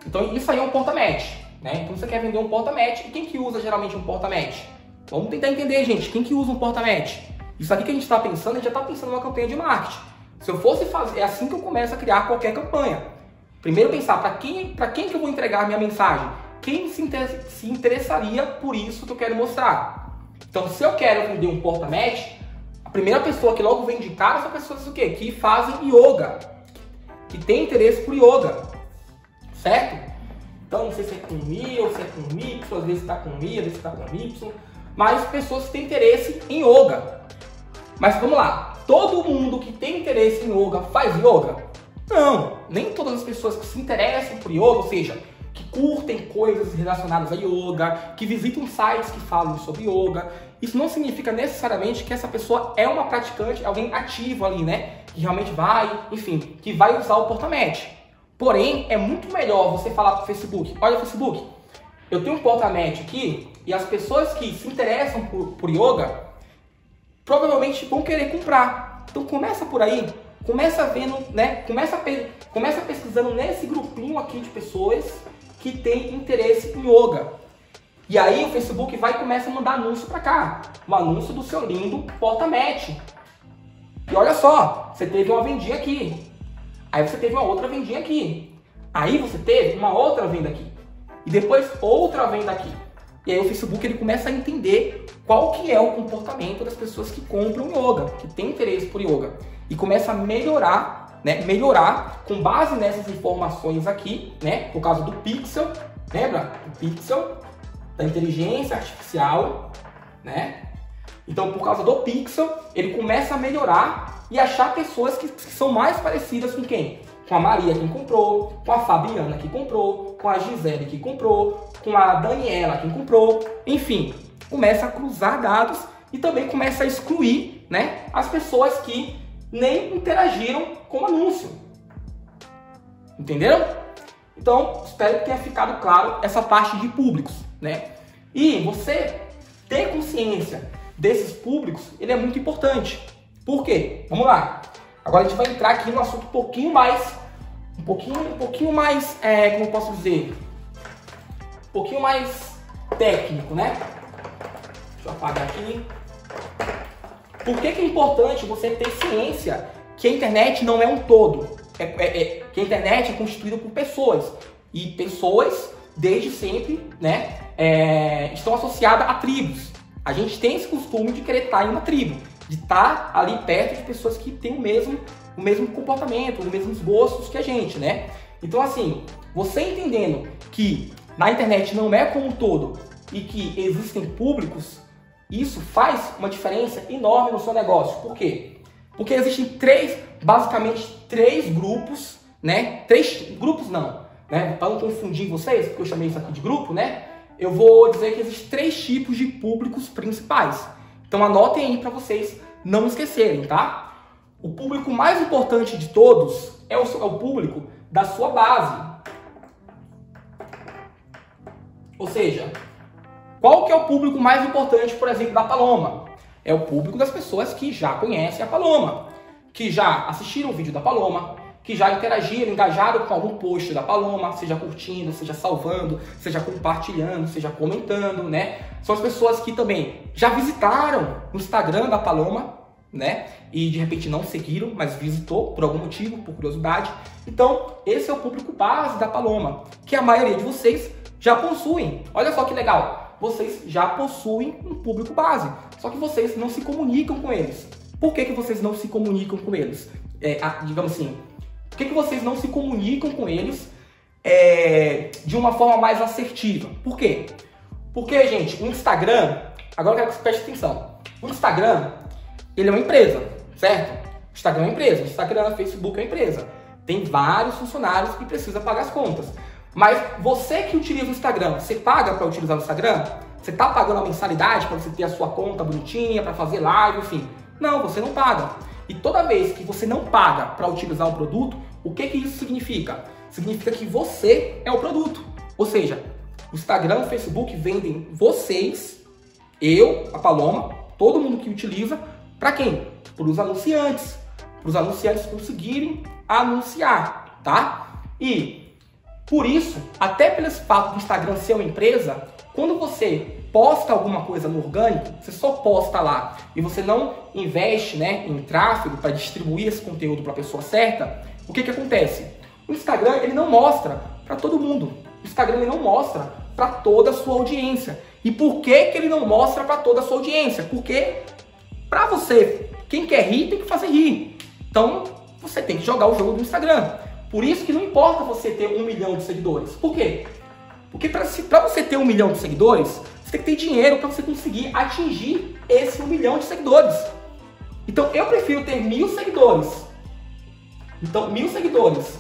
Então, isso aí é um porta-match, né? Então, você quer vender um porta-match. E quem que usa geralmente um porta-match? Vamos tentar entender, gente. Quem que usa um porta-match? Isso aqui que a gente está pensando, a gente já está pensando numa campanha de marketing. Se eu fosse fazer, é assim que eu começo a criar qualquer campanha. Primeiro pensar, para quem que eu vou entregar a minha mensagem? Quem se interessaria por isso que eu quero mostrar? Então, se eu quero vender um porta-match, a primeira pessoa que logo vem de cara são pessoas o quê? Que fazem yoga, que tem interesse por yoga. Certo? Então, não sei se é com Mi ou se é com Y, às vezes está com Mi, às vezes está com Y, mas pessoas que têm interesse em yoga. Mas vamos lá, todo mundo que tem interesse em yoga faz yoga? Não, nem todas as pessoas que se interessam por yoga, ou seja, que curtem coisas relacionadas a yoga, que visitam sites que falam sobre yoga, isso não significa necessariamente que essa pessoa é uma praticante, alguém ativo ali, né? Que realmente vai, enfim, que vai usar o porta-match. Porém, é muito melhor você falar para o Facebook, olha Facebook, eu tenho um porta-match aqui e as pessoas que se interessam por yoga provavelmente vão querer comprar. Então começa por aí, começa vendo, né? Começa pesquisando nesse grupinho aqui de pessoas que tem interesse em yoga. E aí o Facebook vai e começa a mandar anúncio para cá. Um anúncio do seu lindo porta-match. E olha só, você teve uma vendinha aqui. Aí você teve uma outra vendinha aqui. Aí você teve uma outra venda aqui. E depois outra venda aqui. E aí o Facebook ele começa a entender qual que é o comportamento das pessoas que compram yoga, que tem interesse por yoga. E começa a melhorar, né? Melhorar com base nessas informações aqui, né? Por causa do pixel, lembra? O pixel da inteligência artificial, né? Então, por causa do pixel, ele começa a melhorar e achar pessoas que são mais parecidas com quem? Com a Maria que comprou, com a Fabiana que comprou, com a Gisele que comprou, com a Daniela que comprou, enfim, começa a cruzar dados e também começa a excluir, né, as pessoas que nem interagiram com o anúncio. Entenderam? Então, espero que tenha ficado claro essa parte de públicos, né? E você ter consciência desses públicos, ele é muito importante. Por quê? Vamos lá. Agora a gente vai entrar aqui num assunto um pouquinho mais, como eu posso dizer, um pouquinho mais técnico, né? Deixa eu apagar aqui. Por que é importante você ter ciência que a internet não é um todo? Que a internet é constituída por pessoas. E pessoas, desde sempre, né, estão associadas a tribos. A gente tem esse costume de querer estar em uma tribo, de estar ali perto de pessoas que têm o mesmo comportamento, os mesmos gostos que a gente, né? Então, assim, você entendendo que na internet não é como um todo e que existem públicos, isso faz uma diferença enorme no seu negócio. Por quê? Porque existem basicamente três grupos, né? Para não confundir vocês, porque eu chamei isso aqui de grupo, né? Eu vou dizer que existem 3 tipos de públicos principais. Então anotem aí para vocês não esquecerem, tá? O público mais importante de todos é o público da sua base. Ou seja, qual que é o público mais importante, por exemplo, da Paloma? É o público das pessoas que já conhecem a Paloma, que já assistiram o vídeo da Paloma, que já interagiram, engajaram com algum post da Paloma, seja curtindo, seja salvando, seja compartilhando, seja comentando, né? São as pessoas que também já visitaram o Instagram da Paloma, né? E de repente não seguiram, mas visitou por algum motivo, por curiosidade. Então, esse é o público base da Paloma, que a maioria de vocês já possuem. Olha só que legal, vocês já possuem um público base, só que vocês não se comunicam com eles. Por que vocês não se comunicam com eles? Digamos assim, por que vocês não se comunicam com eles de uma forma mais assertiva? Por quê? Porque, gente, o Instagram, agora eu quero que você preste atenção. O Instagram, ele é uma empresa, certo? O Instagram é uma empresa, o Instagram, Facebook é uma empresa. Tem vários funcionários que precisam pagar as contas. Mas você que utiliza o Instagram, você paga para utilizar o Instagram? Você está pagando a mensalidade para você ter a sua conta bonitinha, para fazer live, enfim? Não, você não paga. E toda vez que você não paga para utilizar um produto, o que isso significa? Significa que você é o produto. Ou seja, o Instagram, o Facebook vendem vocês, eu, a Paloma, todo mundo que utiliza, para quem? Para os anunciantes. Para os anunciantes conseguirem anunciar, tá? E por isso, até pelo fato do Instagram ser uma empresa, quando você posta alguma coisa no orgânico, você só posta lá e você não investe, né, em tráfego para distribuir esse conteúdo para a pessoa certa, o que acontece? O Instagram ele não mostra para todo mundo. O Instagram ele não mostra para toda a sua audiência. E por que ele não mostra para toda a sua audiência? Porque para você, quem quer rir tem que fazer rir. Então você tem que jogar o jogo do Instagram. Por isso que não importa você ter 1 milhão de seguidores. Por quê? Porque para você ter 1 milhão de seguidores, você tem que ter dinheiro para você conseguir atingir esse 1 milhão de seguidores. Então eu prefiro ter 1000 seguidores. Então 1000 seguidores.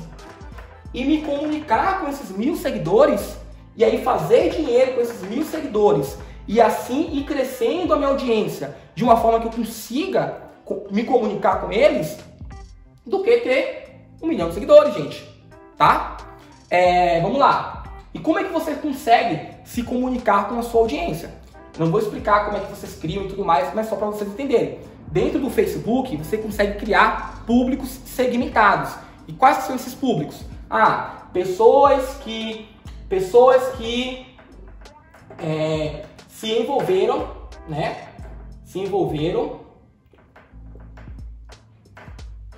E me comunicar com esses 1000 seguidores. E aí fazer dinheiro com esses 1000 seguidores. E assim ir crescendo a minha audiência. De uma forma que eu consiga me comunicar com eles. Do que ter 1 milhão de seguidores, gente. Tá? Vamos lá. E como é que você consegue se comunicar com a sua audiência? Não vou explicar como é que vocês criam e tudo mais, mas só para vocês entenderem. Dentro do Facebook, você consegue criar públicos segmentados. E quais são esses públicos? Pessoas que se envolveram, né? Se envolveram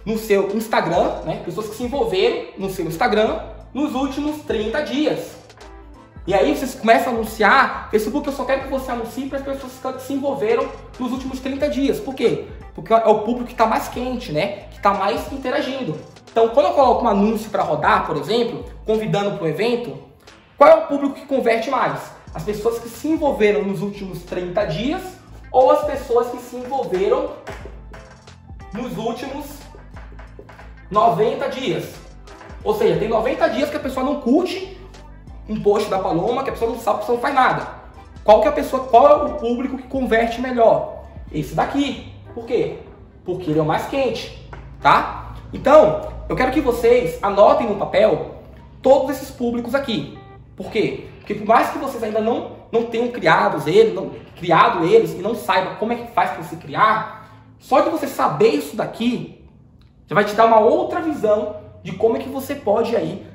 no seu Instagram, né? Pessoas que se envolveram no seu Instagram nos últimos 30 dias. E aí vocês começam a anunciar, Facebook, eu só quero que você anuncie para as pessoas que se envolveram nos últimos 30 dias. Por quê? Porque é o público que está mais quente, né? Que está mais interagindo. Então, quando eu coloco um anúncio para rodar, por exemplo, convidando para o evento, qual é o público que converte mais? As pessoas que se envolveram nos últimos 30 dias ou as pessoas que se envolveram nos últimos 90 dias. Ou seja, tem 90 dias que a pessoa não curte um post da Paloma, que a pessoa não sabe, a pessoa não faz nada. Qual é o público que converte melhor? Esse daqui. Por quê? Porque ele é o mais quente, tá? Então, eu quero que vocês anotem no papel todos esses públicos aqui. Por quê? Porque por mais que vocês ainda não tenham criado eles e não saibam como é que faz para se criar, só de você saber isso daqui já vai te dar uma outra visão de como é que você pode aí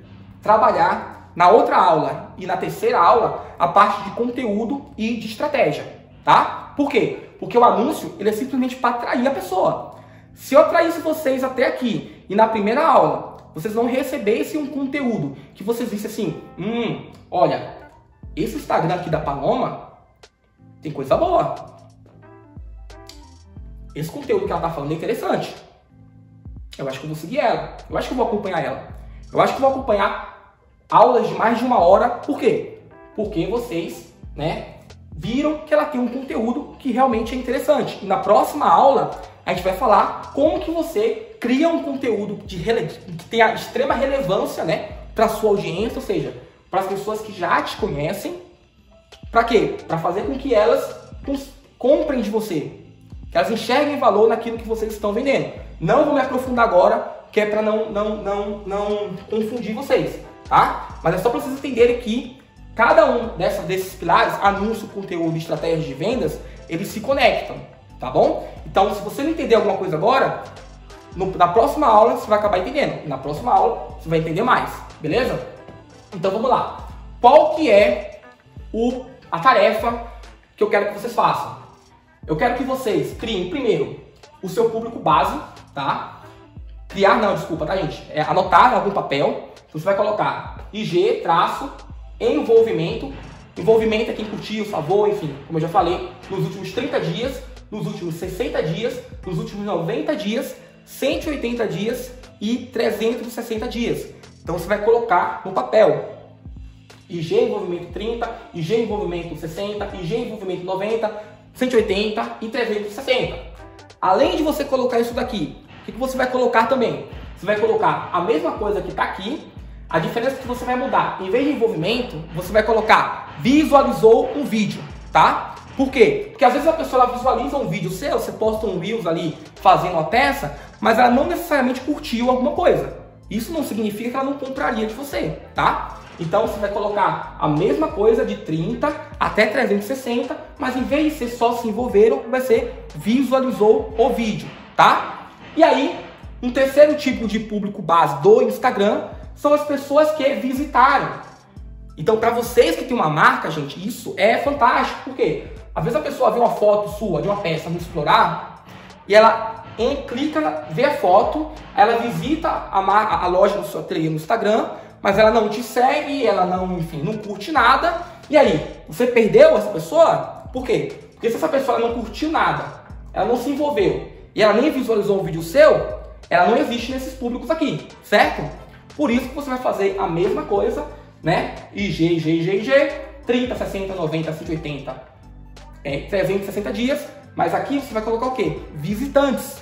trabalhar na outra aula e na terceira aula a parte de conteúdo e de estratégia, tá? Por quê? Porque o anúncio ele é simplesmente para atrair a pessoa. Se eu atraísse vocês até aqui e na primeira aula vocês não recebessem um conteúdo que vocês vissem assim, olha, esse Instagram aqui da Paloma tem coisa boa. Esse conteúdo que ela tá falando é interessante. Eu acho que eu vou seguir ela. Eu acho que eu vou acompanhar ela. Eu acho que eu vou acompanhar aulas de mais de 1 hora. Por quê? Porque vocês, né, viram que ela tem um conteúdo que realmente é interessante. E na próxima aula, a gente vai falar como que você cria um conteúdo que tenha extrema relevância, né, para sua audiência, ou seja, para as pessoas que já te conhecem. Para quê? Para fazer com que elas comprem de você. Que elas enxerguem valor naquilo que vocês estão vendendo. Não vou me aprofundar agora, que é para não confundir vocês, tá? Mas é só para vocês entenderem que cada um desses pilares, anúncio, conteúdo e estratégias de vendas, eles se conectam, tá bom? Então, se você não entender alguma coisa agora, na próxima aula você vai acabar entendendo. E na próxima aula você vai entender mais, beleza? Então vamos lá. Qual que é a tarefa que eu quero que vocês façam? Eu quero que vocês criem primeiro o seu público base, tá? Anotar em algum papel. Você vai colocar IG, envolvimento. Envolvimento é quem curtiu, favor, enfim, como eu já falei, nos últimos 30 dias, nos últimos 60 dias, nos últimos 90 dias, 180 dias e 360 dias. Então você vai colocar no papel IG envolvimento 30, IG envolvimento 60, IG envolvimento 90, 180 e 360. Além de você colocar isso daqui, o que você vai colocar também? Você vai colocar a mesma coisa que está aqui, a diferença é que você vai mudar. Em vez de envolvimento, você vai colocar visualizou um vídeo, tá? Por quê? Porque às vezes a pessoa visualiza um vídeo seu, você posta um Reels ali fazendo uma peça, mas ela não necessariamente curtiu alguma coisa. Isso não significa que ela não compraria de você, tá? Então você vai colocar a mesma coisa de 30 até 360, mas em vez de ser só se envolveram, vai ser visualizou o vídeo, tá? E aí, um terceiro tipo de público base do Instagram são as pessoas que visitaram. Então, para vocês que tem uma marca, gente, isso é fantástico. Por quê? Às vezes a pessoa vê uma foto sua de uma peça no Explorar e ela clica, vê a foto, ela visita a loja do seu ateliê no Instagram, mas ela não te segue, ela não, enfim, não curte nada. E aí, você perdeu essa pessoa? Por quê? Porque se essa pessoa não curtiu nada, ela não se envolveu e ela nem visualizou um vídeo seu, ela não existe nesses públicos aqui, certo? Por isso que você vai fazer a mesma coisa, né? IG, 30, 60, 90, 180, 360 dias. Mas aqui você vai colocar o quê? Visitantes.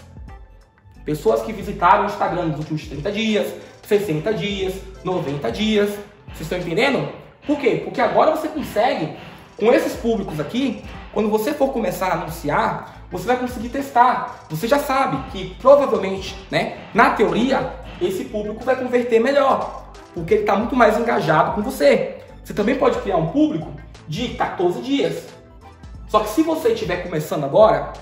Pessoas que visitaram o Instagram nos últimos 30 dias, 60 dias, 90 dias. Vocês estão entendendo? Por quê? Porque agora você consegue, com esses públicos aqui, quando você for começar a anunciar, você vai conseguir testar. Você já sabe que provavelmente, né, na teoria, esse público vai converter melhor, porque ele está muito mais engajado com você. Você também pode criar um público de 14 dias, Só que se você estiver começando agora,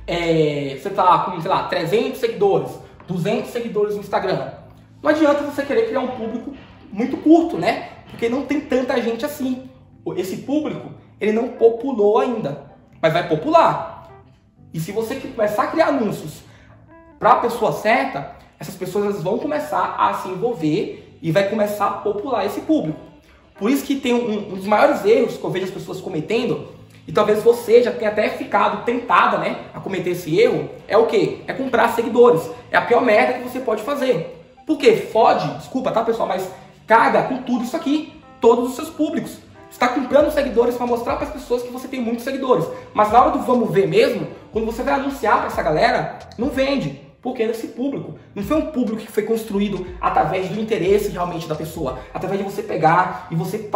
você tá com, sei lá, 300 seguidores, 200 seguidores no Instagram, não adianta você querer criar um público muito curto, né? Porque não tem tanta gente assim. Esse público, ele não populou ainda, mas vai popular. E se você começar a criar anúncios para a pessoa certa, essas pessoas elas vão começar a se envolver e vai começar a popular esse público. Por isso que tem um dos maiores erros que eu vejo as pessoas cometendo, e talvez você já tenha até ficado tentada, né, a cometer esse erro, é o quê? É comprar seguidores. É a pior merda que você pode fazer. Por quê? Fode, desculpa, tá, pessoal, mas caga com tudo isso aqui, todos os seus públicos. Você está comprando seguidores para mostrar para as pessoas que você tem muitos seguidores. Mas na hora do vamos ver mesmo, quando você vai anunciar para essa galera, não vende. Porque esse público não foi um público que foi construído através do interesse realmente da pessoa. Através de você pegar e você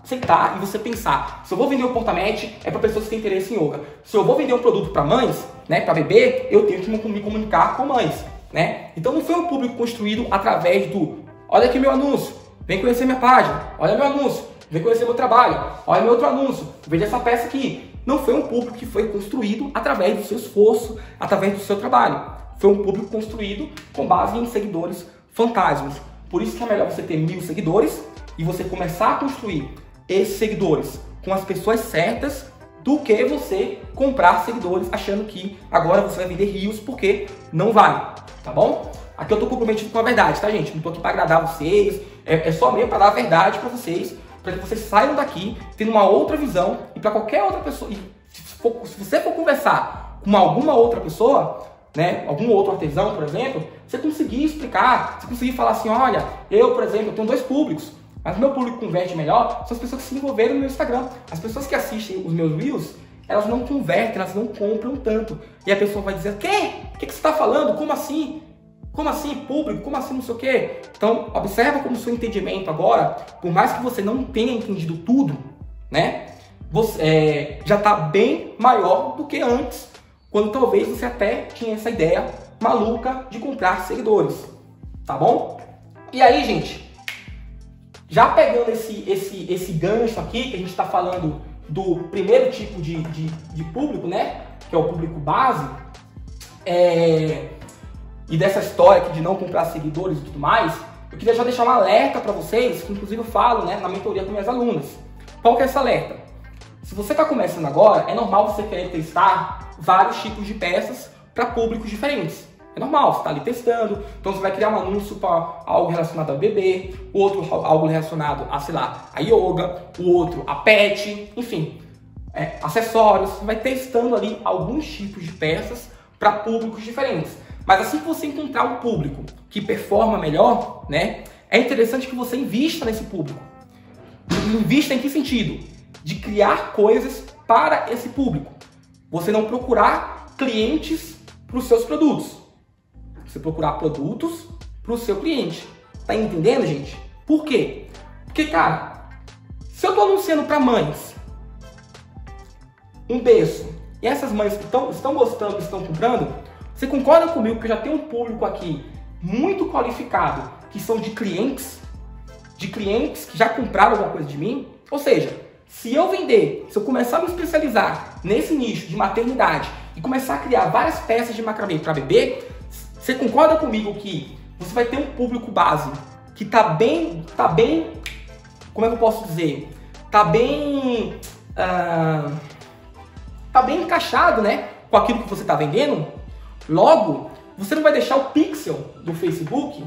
sentar e você pensar. Se eu vou vender um porta-mente, é para pessoas que têm interesse em yoga. Se eu vou vender um produto para mães, né, para bebê, eu tenho que me comunicar com mães, né? Então não foi um público construído através do olha aqui meu anúncio, vem conhecer minha página, olha meu anúncio, vem conhecer meu trabalho, olha meu outro anúncio, veja essa peça aqui. Não foi um público que foi construído através do seu esforço, através do seu trabalho. Foi um público construído com base em seguidores fantasmas. Por isso que é melhor você ter 1000 seguidores e você começar a construir esses seguidores com as pessoas certas do que você comprar seguidores achando que agora você vai vender rios, porque não vai, tá bom? Aqui eu tô comprometido com a verdade, tá, gente? Não tô aqui para agradar vocês, é só mesmo para dar a verdade para vocês, para que vocês saiam daqui tendo uma outra visão e para qualquer outra pessoa. E se você for conversar com alguma outra pessoa, né, algum outro artesão, por exemplo, você conseguir explicar, você conseguir falar assim, olha, eu, por exemplo, eu tenho 2 públicos, mas o meu público converte melhor são as pessoas que se envolveram no meu Instagram. As pessoas que assistem os meus reels, elas não convertem, elas não compram tanto. E a pessoa vai dizer, quê? O que você está falando? Como assim? Como assim público? Como assim não sei o quê? Então, observa como o seu entendimento agora, por mais que você não tenha entendido tudo, né, você já está bem maior do que antes, quando talvez você até tinha essa ideia maluca de comprar seguidores, tá bom? E aí, gente, já pegando esse gancho aqui, que a gente está falando do primeiro tipo de público, né, que é o público base, e dessa história aqui de não comprar seguidores e tudo mais, eu queria já deixar um alerta para vocês, que inclusive eu falo, né, na mentoria com minhas alunas. Qual que é esse alerta? Se você está começando agora, é normal você querer testar vários tipos de peças para públicos diferentes. É normal, você está ali testando, então você vai criar um anúncio para algo relacionado ao bebê, o outro algo relacionado a, sei lá, a yoga, o outro a pet, enfim, acessórios. Você vai testando ali alguns tipos de peças para públicos diferentes. Mas assim que você encontrar um público que performa melhor, né, é interessante que você invista nesse público. Invista em que sentido? De criar coisas para esse público. Você não procurar clientes para os seus produtos. Você procurar produtos para o seu cliente. Tá entendendo, gente? Por quê? Porque, cara, se eu estou anunciando para mães um berço e essas mães que estão gostando, estão comprando, você concorda comigo que eu já tenho um público aqui muito qualificado, que são de clientes que já compraram alguma coisa de mim? Ou seja, se eu começar a me especializar nesse nicho de maternidade e começar a criar várias peças de macramê para bebê, você concorda comigo que você vai ter um público base que tá bem, como é que eu posso dizer? Tá bem encaixado, né, com aquilo que você tá vendendo? Logo, você não vai deixar o pixel do Facebook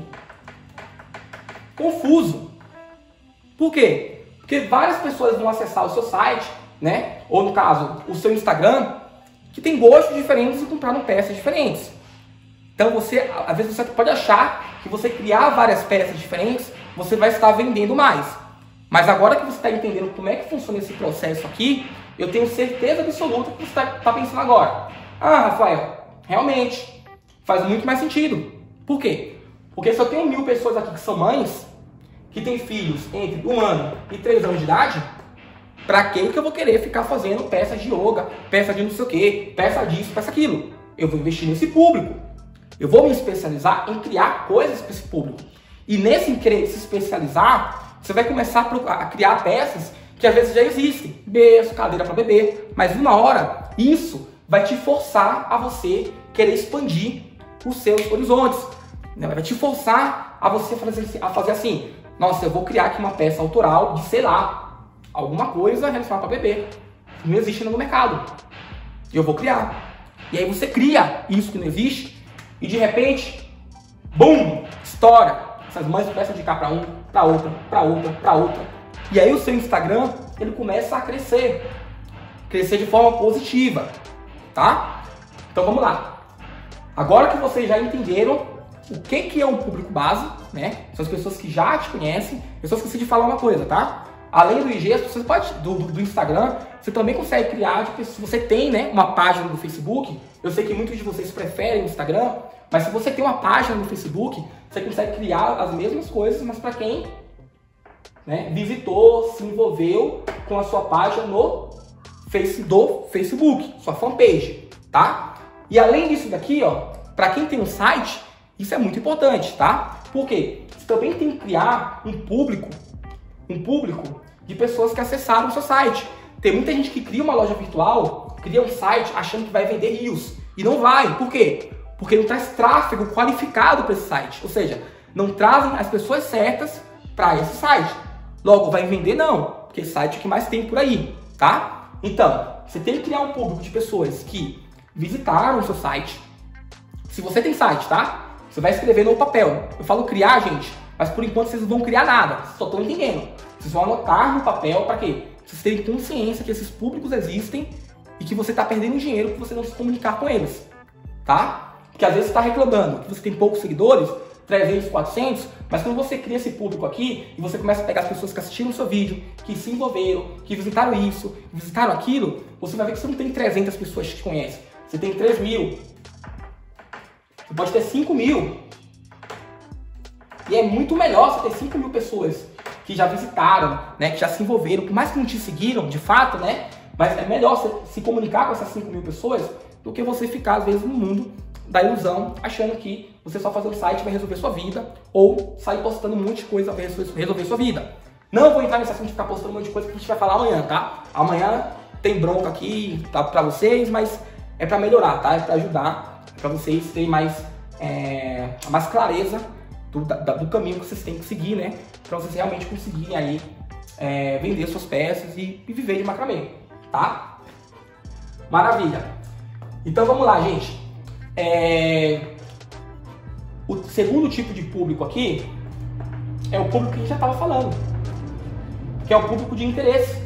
confuso. Por quê? Porque várias pessoas vão acessar o seu site, né? Ou no caso, o seu Instagram, que tem gostos diferentes e compraram peças diferentes. Então às vezes você pode achar que você criar várias peças diferentes, você vai estar vendendo mais. Mas agora que você está entendendo como é que funciona esse processo aqui, eu tenho certeza absoluta que você está pensando agora. Ah, Rafael, realmente faz muito mais sentido. Por quê? Porque se eu tenho 1000 pessoas aqui que são mães, que tem filhos entre 1 ano e 3 anos de idade, pra que eu vou querer ficar fazendo peças de yoga, peça de não sei o que, peça disso, peça aquilo? Eu vou investir nesse público. Eu vou me especializar em criar coisas para esse público. E nesse querer se especializar, você vai começar a criar peças que às vezes já existem, berço, cadeira para bebê, mas uma hora isso vai te forçar a você querer expandir os seus horizontes, né? Vai te forçar a você fazer assim, nossa, eu vou criar aqui uma peça autoral de, sei lá, alguma coisa relacionada para bebê, que não existe no mercado, e eu vou criar. E aí você cria isso que não existe, e de repente, bum, estoura. Essas mães começam a indicar para um, para outra, para outra, para outra. E aí o seu Instagram, ele começa a crescer de forma positiva, tá? Então vamos lá. Agora que vocês já entenderam o que é um público base, né? São as pessoas que já te conhecem. Eu só esqueci de falar uma coisa, tá? Além do IG, você pode, do Instagram, você também consegue criar, tipo, se você tem, né, uma página no Facebook, eu sei que muitos de vocês preferem o Instagram, mas se você tem uma página no Facebook, você consegue criar as mesmas coisas, mas para quem, né, visitou, se envolveu com a sua página no Facebook, sua fanpage, tá? E além disso daqui, ó, para quem tem um site, isso é muito importante, tá? Por quê? Você também tem que criar um público de pessoas que acessaram o seu site. Tem muita gente que cria uma loja virtual, cria um site achando que vai vender rios. E não vai. Por quê? Porque não traz tráfego qualificado para esse site. Ou seja, não trazem as pessoas certas para esse site. Logo, vai vender não, porque esse site é o que mais tem por aí, tá? Então, você tem que criar um público de pessoas que visitaram o seu site. Se você tem site, tá? Você vai escrever no papel. Eu falo criar, gente, mas por enquanto vocês não vão criar nada. Vocês só estão entendendo. Vocês vão anotar no papel para quê? Vocês terem consciência que esses públicos existem e que você está perdendo dinheiro por você não se comunicar com eles, tá? Porque às vezes você está reclamando que você tem poucos seguidores, 300, 400, mas quando você cria esse público aqui e você começa a pegar as pessoas que assistiram o seu vídeo, que se envolveram, que visitaram isso, visitaram aquilo, você vai ver que você não tem 300 pessoas que te conhecem. Você tem 3 mil. Você pode ter 5 mil. E é muito melhor você ter 5 mil pessoas que já visitaram, né, que já se envolveram, por mais que não te seguiram, de fato, né, mas é melhor você se comunicar com essas 5 mil pessoas do que você ficar, às vezes, no mundo da ilusão, achando que você só fazer um site vai resolver sua vida, ou sair postando um monte de coisa vai resolver sua vida. Não vou entrar nesse assunto de ficar postando um monte de coisa que a gente vai falar amanhã, tá? Amanhã tem bronca aqui pra vocês, mas é pra melhorar, tá? É pra ajudar, pra vocês terem mais clareza do caminho que vocês têm que seguir, né? Pra vocês realmente conseguirem aí vender suas peças e viver de macramê, tá? Maravilha! Então vamos lá, gente. O segundo tipo de público aqui é o público que a gente já estava falando, que é o público de interesse.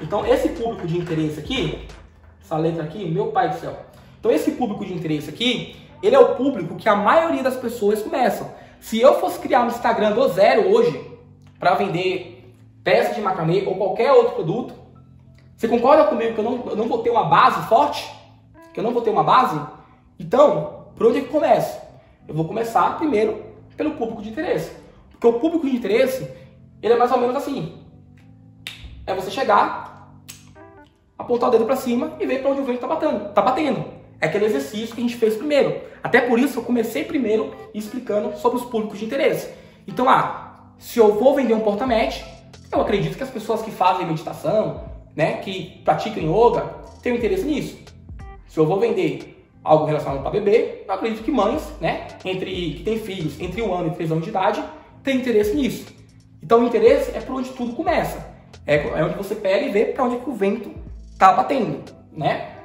Então esse público de interesse aqui, essa letra aqui, meu pai do céu. Então esse público de interesse aqui, ele é o público que a maioria das pessoas começam. Se eu fosse criar um Instagram do zero hoje, para vender peças de macramê ou qualquer outro produto, você concorda comigo que eu não vou ter uma base forte? Que eu não vou ter uma base? Então, por onde é que eu começo? Eu vou começar primeiro pelo público de interesse. Porque o público de interesse, ele é mais ou menos assim. É você chegar, apontar o dedo para cima e ver para onde o vento tá batendo. É aquele exercício que a gente fez primeiro. Até por isso eu comecei primeiro explicando sobre os públicos de interesse. Então, se eu vou vender um porta-match, eu acredito que as pessoas que fazem meditação, né, que praticam yoga, têm interesse nisso. Se eu vou vender algo relacionado para bebê, eu acredito que mães, né, que têm filhos entre 1 ano e 3 anos de idade, têm interesse nisso. Então o interesse é por onde tudo começa. É onde você pega e vê para onde é que o vento está batendo, né?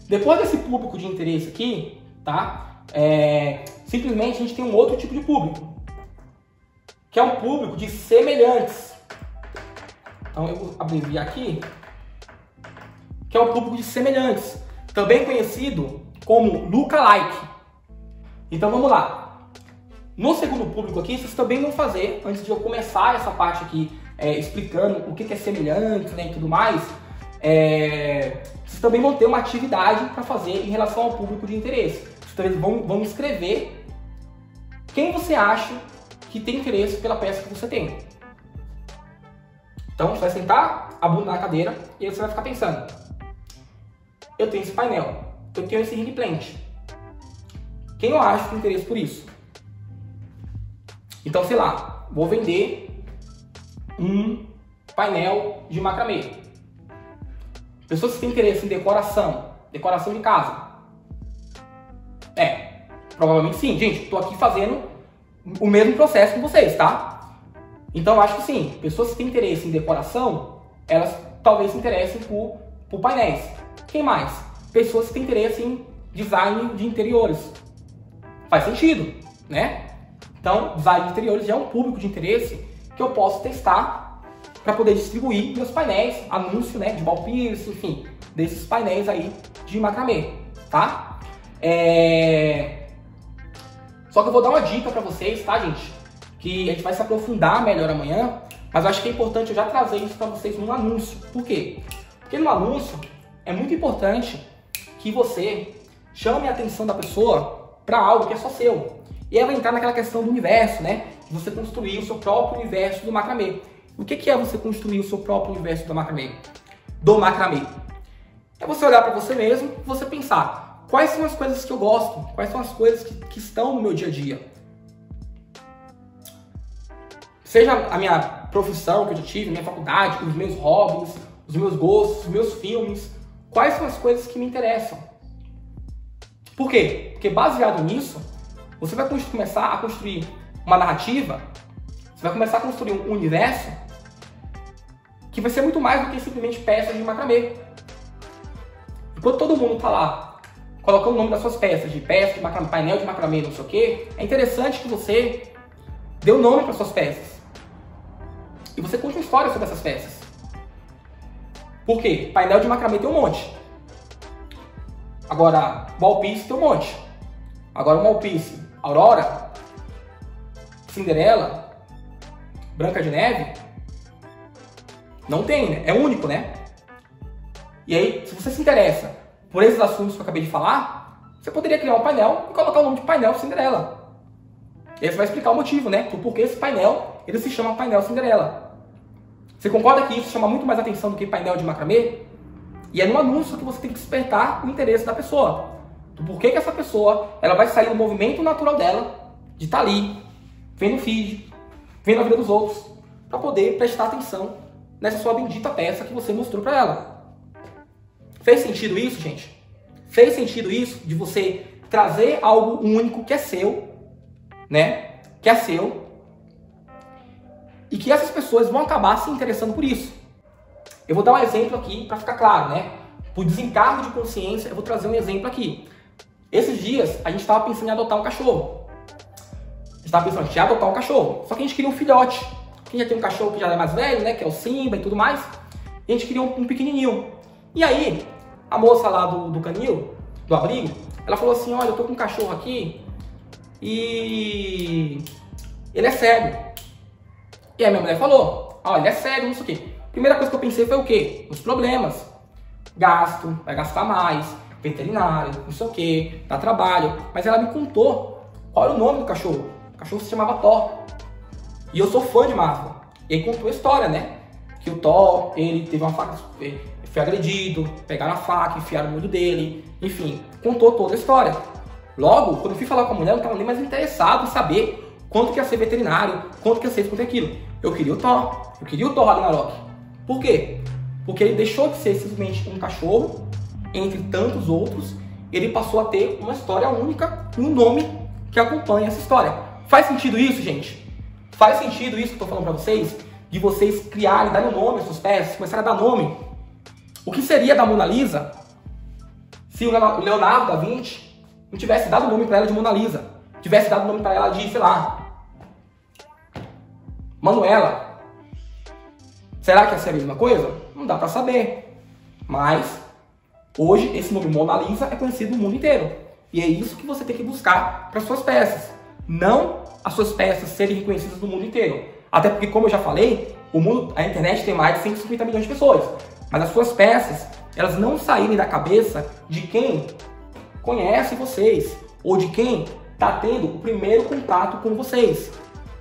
Depois desse público de interesse aqui, tá? Simplesmente a gente tem um outro tipo de público, que é um público de semelhantes. Então eu vou abreviar aqui, que é um público de semelhantes, também conhecido como lookalike. Então vamos lá. No segundo público aqui, vocês também vão fazer, antes de eu começar essa parte aqui, explicando o que é semelhante, né, e tudo mais, vocês também vão ter uma atividade para fazer em relação ao público de interesse. Vocês também vão escrever quem você acha que tem interesse pela peça que você tem. Então você vai sentar a bunda na cadeira e aí você vai ficar pensando: eu tenho esse painel, eu tenho esse ring plant, quem eu acho que tem interesse por isso? Então, sei lá, vou vender um painel de macramê. Pessoas que têm interesse em decoração de casa. Provavelmente sim. Gente, estou aqui fazendo o mesmo processo com vocês, tá? Então, acho que sim. Pessoas que têm interesse em decoração, elas talvez se interessem por painéis. Quem mais? Pessoas que têm interesse em design de interiores. Faz sentido, né? Então, design de interiores já é um público de interesse que eu posso testar para poder distribuir meus painéis, anúncio, né, de ball piercing, enfim, desses painéis aí de macramê, tá? Só que eu vou dar uma dica para vocês, tá, gente? Que a gente vai se aprofundar melhor amanhã, mas eu acho que é importante eu já trazer isso para vocês num anúncio. Por quê? Porque no anúncio é muito importante que você chame a atenção da pessoa para algo que é só seu. E aí vai entrar naquela questão do universo, né? De você construir o seu próprio universo do macramê. O que é você construir o seu próprio universo do macramê? É você olhar para você mesmo e você pensar, quais são as coisas que eu gosto? Quais são as coisas que estão no meu dia a dia? Seja a minha profissão que eu já tive, a minha faculdade, os meus hobbies, os meus gostos, os meus filmes. Quais são as coisas que me interessam? Por quê? Porque baseado nisso, você vai começar a construir uma narrativa, você vai começar a construir um universo que vai ser muito mais do que simplesmente peças de macramê. Enquanto todo mundo está lá colocando o nome das suas peças, de macramê, painel de macramê, não sei o quê, é interessante que você dê o nome para suas peças. E você conte uma história sobre essas peças. Por quê? Painel de macramê tem um monte. Agora, wall piece tem um monte. Agora, wall piece Aurora, Cinderela, Branca de Neve, não tem, né? É único, né? E aí, se você se interessa por esses assuntos que eu acabei de falar, você poderia criar um painel e colocar o nome de painel Cinderela. E aí você vai explicar o motivo, né? Por que esse painel, ele se chama painel Cinderela. Você concorda que isso chama muito mais atenção do que painel de macramê? E é no anúncio que você tem que despertar o interesse da pessoa. Do porquê que essa pessoa, ela vai sair do movimento natural dela, de estar ali, vendo o feed, vendo a vida dos outros, para poder prestar atenção nessa sua bendita peça que você mostrou para ela. Fez sentido isso, gente? Fez sentido isso de você trazer algo único que é seu, né? Que é seu. E que essas pessoas vão acabar se interessando por isso. Eu vou dar um exemplo aqui para ficar claro, né? Por desencargo de consciência, eu vou trazer um exemplo aqui. Esses dias, a gente estava pensando em adotar um cachorro. A gente estava pensando em adotar um cachorro. Só que a gente queria um filhote. Quem já tem um cachorro que já é mais velho, né? Que é o Simba e tudo mais. E a gente queria um pequenininho. E aí, a moça lá do canil, do abrigo, ela falou assim, olha, eu tô com um cachorro aqui e ele é cego. E aí minha mulher falou, olha, ele é cego, não sei o quê. Primeira coisa que eu pensei foi o quê? Os problemas. Gasto, vai gastar mais, veterinário, não sei o quê, dá trabalho. Mas ela me contou qual era o nome do cachorro. O cachorro se chamava Thor. E eu sou fã de Marvel. E aí contou a história, né? Que o Thor, ele teve uma faca, foi agredido, pegaram a faca, enfiaram no olho dele. Enfim, contou toda a história. Logo, quando eu fui falar com a mulher, eu não estava nem mais interessado em saber quanto que ia ser veterinário, quanto que ia ser isso, quanto aquilo. Eu queria o Thor. Eu queria o Thor Ragnarok. Por quê? Porque ele deixou de ser simplesmente um cachorro, entre tantos outros, ele passou a ter uma história única e um nome que acompanha essa história. Faz sentido isso, gente? Faz sentido isso que eu estou falando para vocês? De vocês criarem, darem um nome às suas peças, começarem a dar nome. O que seria da Mona Lisa se o Leonardo da Vinci não tivesse dado o nome para ela de Mona Lisa? Tivesse dado o nome para ela de, sei lá, Manuela. Será que ia ser a mesma coisa? Não dá para saber. Mas hoje esse nome Mona Lisa é conhecido no mundo inteiro. E é isso que você tem que buscar para suas peças. Não as suas peças serem reconhecidas no mundo inteiro. Até porque, como eu já falei, a internet tem mais de 150 milhões de pessoas. Mas as suas peças, elas não saírem da cabeça de quem conhece vocês. Ou de quem está tendo o primeiro contato com vocês.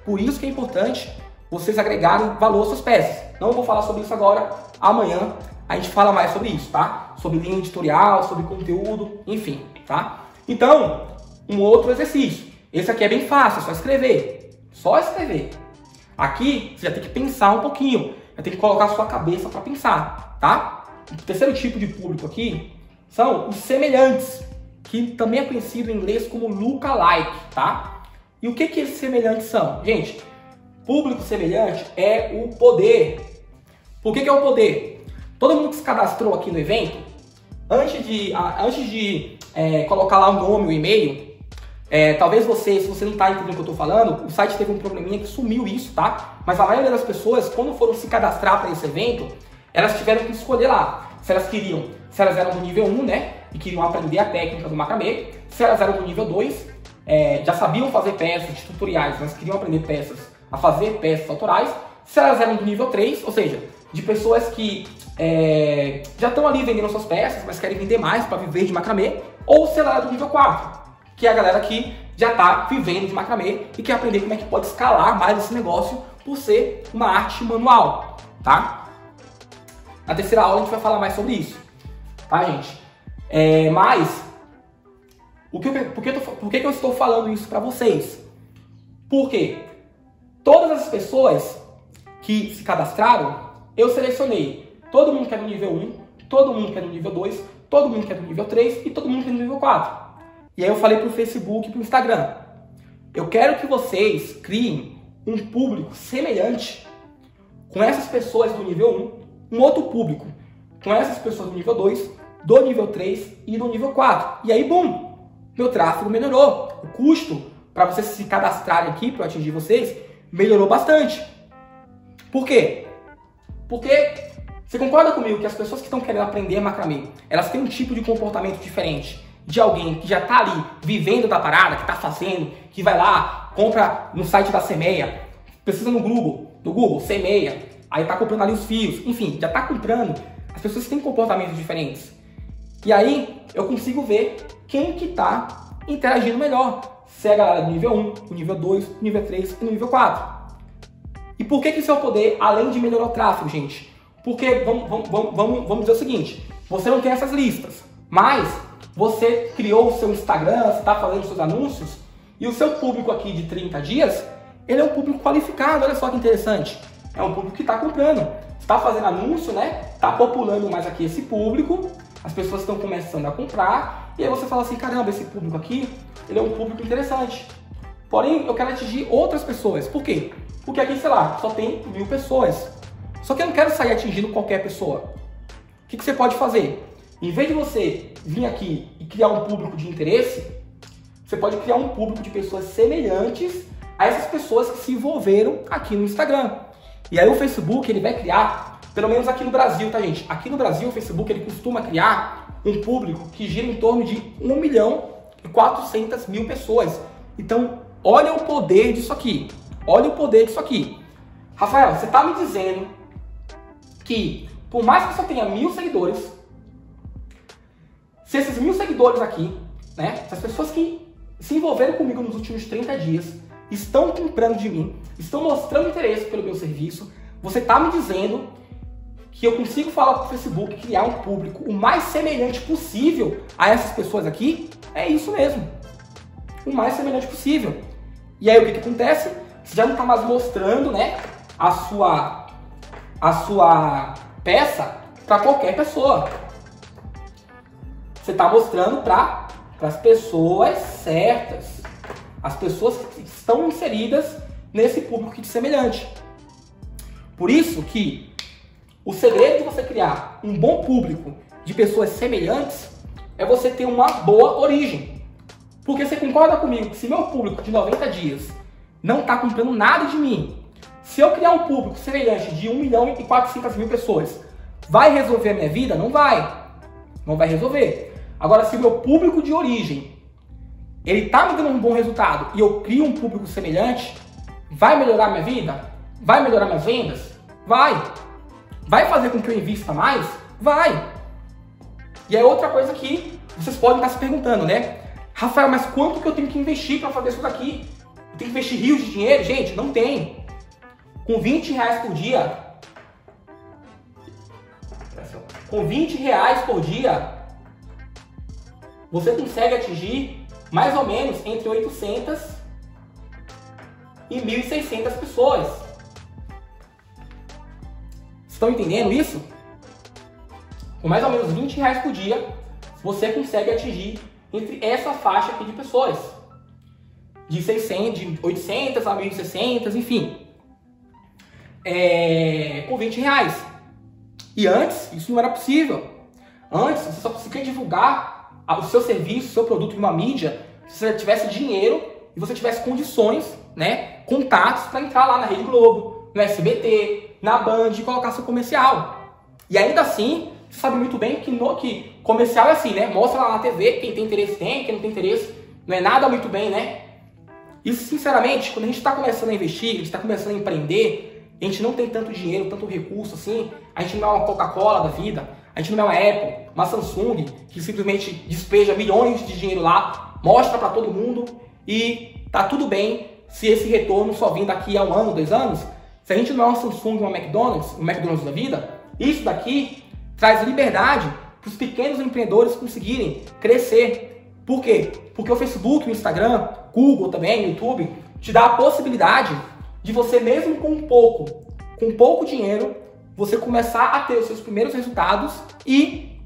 Por isso que é importante vocês agregarem valor às suas peças. Não vou falar sobre isso agora. Amanhã a gente fala mais sobre isso, tá? Sobre linha editorial, sobre conteúdo, enfim, tá? Então, um outro exercício. Esse aqui é bem fácil, é só escrever. Só escrever. Aqui, você já tem que pensar um pouquinho. Já tem que colocar a sua cabeça para pensar, tá? O terceiro tipo de público aqui são os semelhantes, que também é conhecido em inglês como lookalike, tá? E o que esses semelhantes são? Gente, público semelhante é o poder. Por que é o poder? Todo mundo que se cadastrou aqui no evento, antes de colocar lá o nome, o e-mail, talvez você, se você não está entendendo o que eu estou falando, o site teve um probleminha que sumiu isso, tá? Mas a maioria das pessoas, quando foram se cadastrar para esse evento, elas tiveram que escolher lá se elas eram do nível 1, né? E queriam aprender a técnica do macramê, se elas eram do nível 2, já sabiam fazer peças de tutoriais, mas queriam aprender a fazer peças autorais, se elas eram do nível 3, ou seja, de pessoas que já estão ali vendendo suas peças, mas querem vender mais para viver de macramê, ou se ela era do nível 4, que é a galera que já está vivendo de macramê e quer aprender como é que pode escalar mais esse negócio por ser uma arte manual, tá? Na terceira aula a gente vai falar mais sobre isso, tá, gente? Mas, por que eu estou falando isso para vocês? Porque todas as pessoas que se cadastraram, eu selecionei todo mundo que é do nível 1, todo mundo que é do nível 2, todo mundo que é do nível 3 e todo mundo que é do nível 4. E aí eu falei pro Facebook e pro Instagram, eu quero que vocês criem um público semelhante com essas pessoas do nível 1, um outro público com essas pessoas do nível 2, do nível 3 e do nível 4. E aí, bum, meu tráfego melhorou. O custo para vocês se cadastrarem aqui, para eu atingir vocês, melhorou bastante. Por quê? Porque você concorda comigo que as pessoas que estão querendo aprender macramê, elas têm um tipo de comportamento diferente de alguém que já está ali vivendo da parada, que está fazendo, que vai lá, compra no site da Semeia, precisa no Google, Semeia, aí está comprando ali os fios, enfim, já está comprando. As pessoas têm comportamentos diferentes. E aí eu consigo ver quem que está interagindo melhor. Se é a galera do nível 1, do nível 2, do nível 3 e do nível 4. E por que isso é o poder, além de melhorar o tráfego, gente? Porque, vamos dizer o seguinte, você não tem essas listas, mas você criou o seu Instagram, você está fazendo seus anúncios, e o seu público aqui de 30 dias, ele é um público qualificado, olha só que interessante. É um público que está comprando. Você está fazendo anúncio, né? Está populando mais aqui esse público, as pessoas estão começando a comprar, e aí você fala assim, caramba, esse público aqui, ele é um público interessante. Porém, eu quero atingir outras pessoas. Por quê? Porque aqui, sei lá, só tem 1000 pessoas. Só que eu não quero sair atingindo qualquer pessoa. O que você pode fazer? Em vez de você vir aqui e criar um público de interesse, você pode criar um público de pessoas semelhantes a essas pessoas que se envolveram aqui no Instagram. E aí o Facebook, ele vai criar, pelo menos aqui no Brasil, tá, gente? Aqui no Brasil, o Facebook, ele costuma criar um público que gira em torno de 1.400.000 pessoas. Então, olha o poder disso aqui. Olha o poder disso aqui. Rafael, você está me dizendo que, por mais que você tenha 1000 seguidores, se esses 1000 seguidores aqui, né, essas pessoas que se envolveram comigo nos últimos 30 dias, estão comprando de mim, estão mostrando interesse pelo meu serviço, você está me dizendo que eu consigo falar com o Facebook, criar um público o mais semelhante possível a essas pessoas aqui? É isso mesmo. O mais semelhante possível. E aí o que acontece? Você já não está mais mostrando, né, a sua peça para qualquer pessoa. Você está mostrando para as pessoas certas. As pessoas que estão inseridas nesse público de semelhante. Por isso que o segredo de você criar um bom público de pessoas semelhantes é você ter uma boa origem. Porque você concorda comigo que se meu público de 90 dias não está comprando nada de mim, se eu criar um público semelhante de 1.400.000 pessoas, vai resolver a minha vida? Não vai. Não vai resolver. Agora, se o meu público de origem, ele está me dando um bom resultado e eu crio um público semelhante, vai melhorar a minha vida? Vai melhorar minhas vendas? Vai. Vai fazer com que eu invista mais? Vai. E é outra coisa que vocês podem estar se perguntando, né? Rafael, mas quanto que eu tenho que investir para fazer isso daqui? Eu tenho que investir rios de dinheiro? Gente, não tem. Com 20 reais por dia, com 20 reais por dia, você consegue atingir mais ou menos entre 800 e 1.600 pessoas. Estão entendendo isso? Com mais ou menos R$20 por dia, você consegue atingir entre essa faixa aqui de pessoas. De 600, de 800 a 1.600, enfim. Com R$20. E antes, isso não era possível. Antes, você só conseguia divulgar o seu serviço, o seu produto em uma mídia, se você tivesse dinheiro e você tivesse condições, né, contatos para entrar lá na Rede Globo, no SBT, na Band e colocar seu comercial. E ainda assim, você sabe muito bem que comercial é assim, né? Mostra lá na TV, quem tem interesse tem, quem não tem interesse não é nada muito bem, né? E sinceramente, quando a gente está começando a investir, a gente está começando a empreender, a gente não tem tanto dinheiro, tanto recurso assim, a gente não é uma Coca-Cola da vida, a gente não é uma Apple, uma Samsung, que simplesmente despeja milhões de dinheiro lá, mostra para todo mundo e tá tudo bem se esse retorno só vir daqui a 1 ano, 2 anos. Se a gente não é uma Samsung, uma McDonald's, um McDonald's da vida, isso daqui traz liberdade para os pequenos empreendedores conseguirem crescer. Por quê? Porque o Facebook, o Instagram, Google também, YouTube, te dá a possibilidade de você mesmo com pouco dinheiro, você começar a ter os seus primeiros resultados e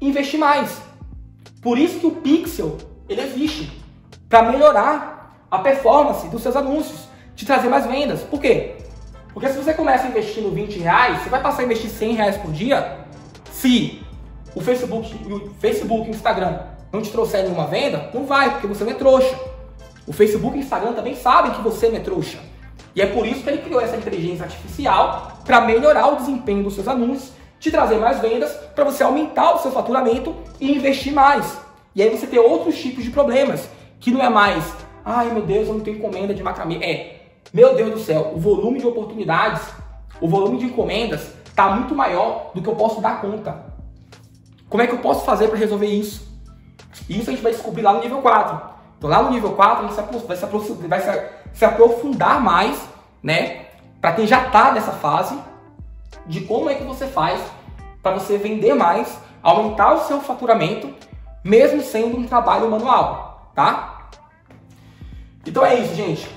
investir mais. Por isso que o Pixel, ele existe, para melhorar a performance dos seus anúncios, te trazer mais vendas. Por quê? Porque se você começa investindo R$20, você vai passar a investir R$100 por dia, se o Facebook e o Instagram não te trouxerem nenhuma venda, não vai, porque você não é trouxa. O Facebook e o Instagram também sabem que você não é trouxa. E é por isso que ele criou essa inteligência artificial para melhorar o desempenho dos seus anúncios, te trazer mais vendas, para você aumentar o seu faturamento e investir mais. E aí você ter outros tipos de problemas, que não é mais, ai meu Deus, eu não tenho encomenda de macramê. Meu Deus do céu, o volume de oportunidades, o volume de encomendas está muito maior do que eu posso dar conta. Como é que eu posso fazer para resolver isso? E isso a gente vai descobrir lá no nível 4. Então lá no nível 4 a gente vai se aprofundar mais, né? Para quem já está nessa fase, de como é que você faz para você vender mais, aumentar o seu faturamento, mesmo sendo um trabalho manual, tá? Então é isso, gente.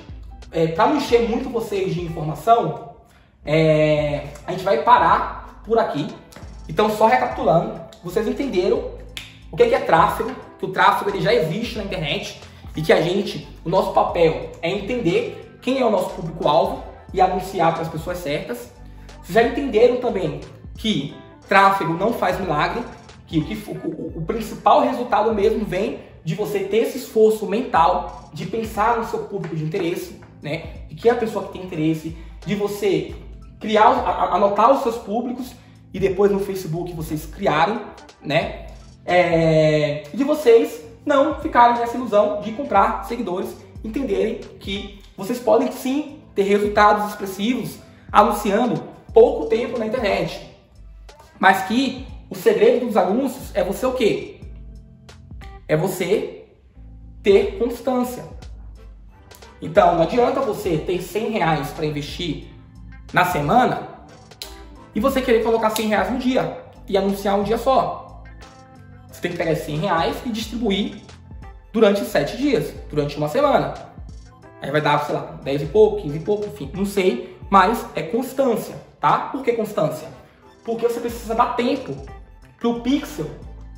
Para não encher muito vocês de informação, a gente vai parar por aqui. Então, só recapitulando, vocês entenderam o que é tráfego, que o tráfego ele já existe na internet e que o nosso papel é entender quem é o nosso público-alvo e anunciar para as pessoas certas. Vocês já entenderam também que tráfego não faz milagre, que o principal resultado mesmo vem de você ter esse esforço mental de pensar no seu público de interesse, né? De que é a pessoa que tem interesse, de você anotar os seus públicos e depois no Facebook vocês criarem, né? E de vocês não ficarem nessa ilusão de comprar seguidores, entenderem que vocês podem sim ter resultados expressivos anunciando pouco tempo na internet, mas que o segredo dos anúncios é você o quê? É você ter constância. Então, não adianta você ter R$100 para investir na semana e você querer colocar R$100 no dia e anunciar um dia só. Você tem que pegar esses R$100 e distribuir durante 7 dias, durante uma semana. Aí vai dar, sei lá, 10 e pouco, 15 e pouco, enfim, não sei, mas é constância, tá? Por que constância? Porque você precisa dar tempo para o Pixel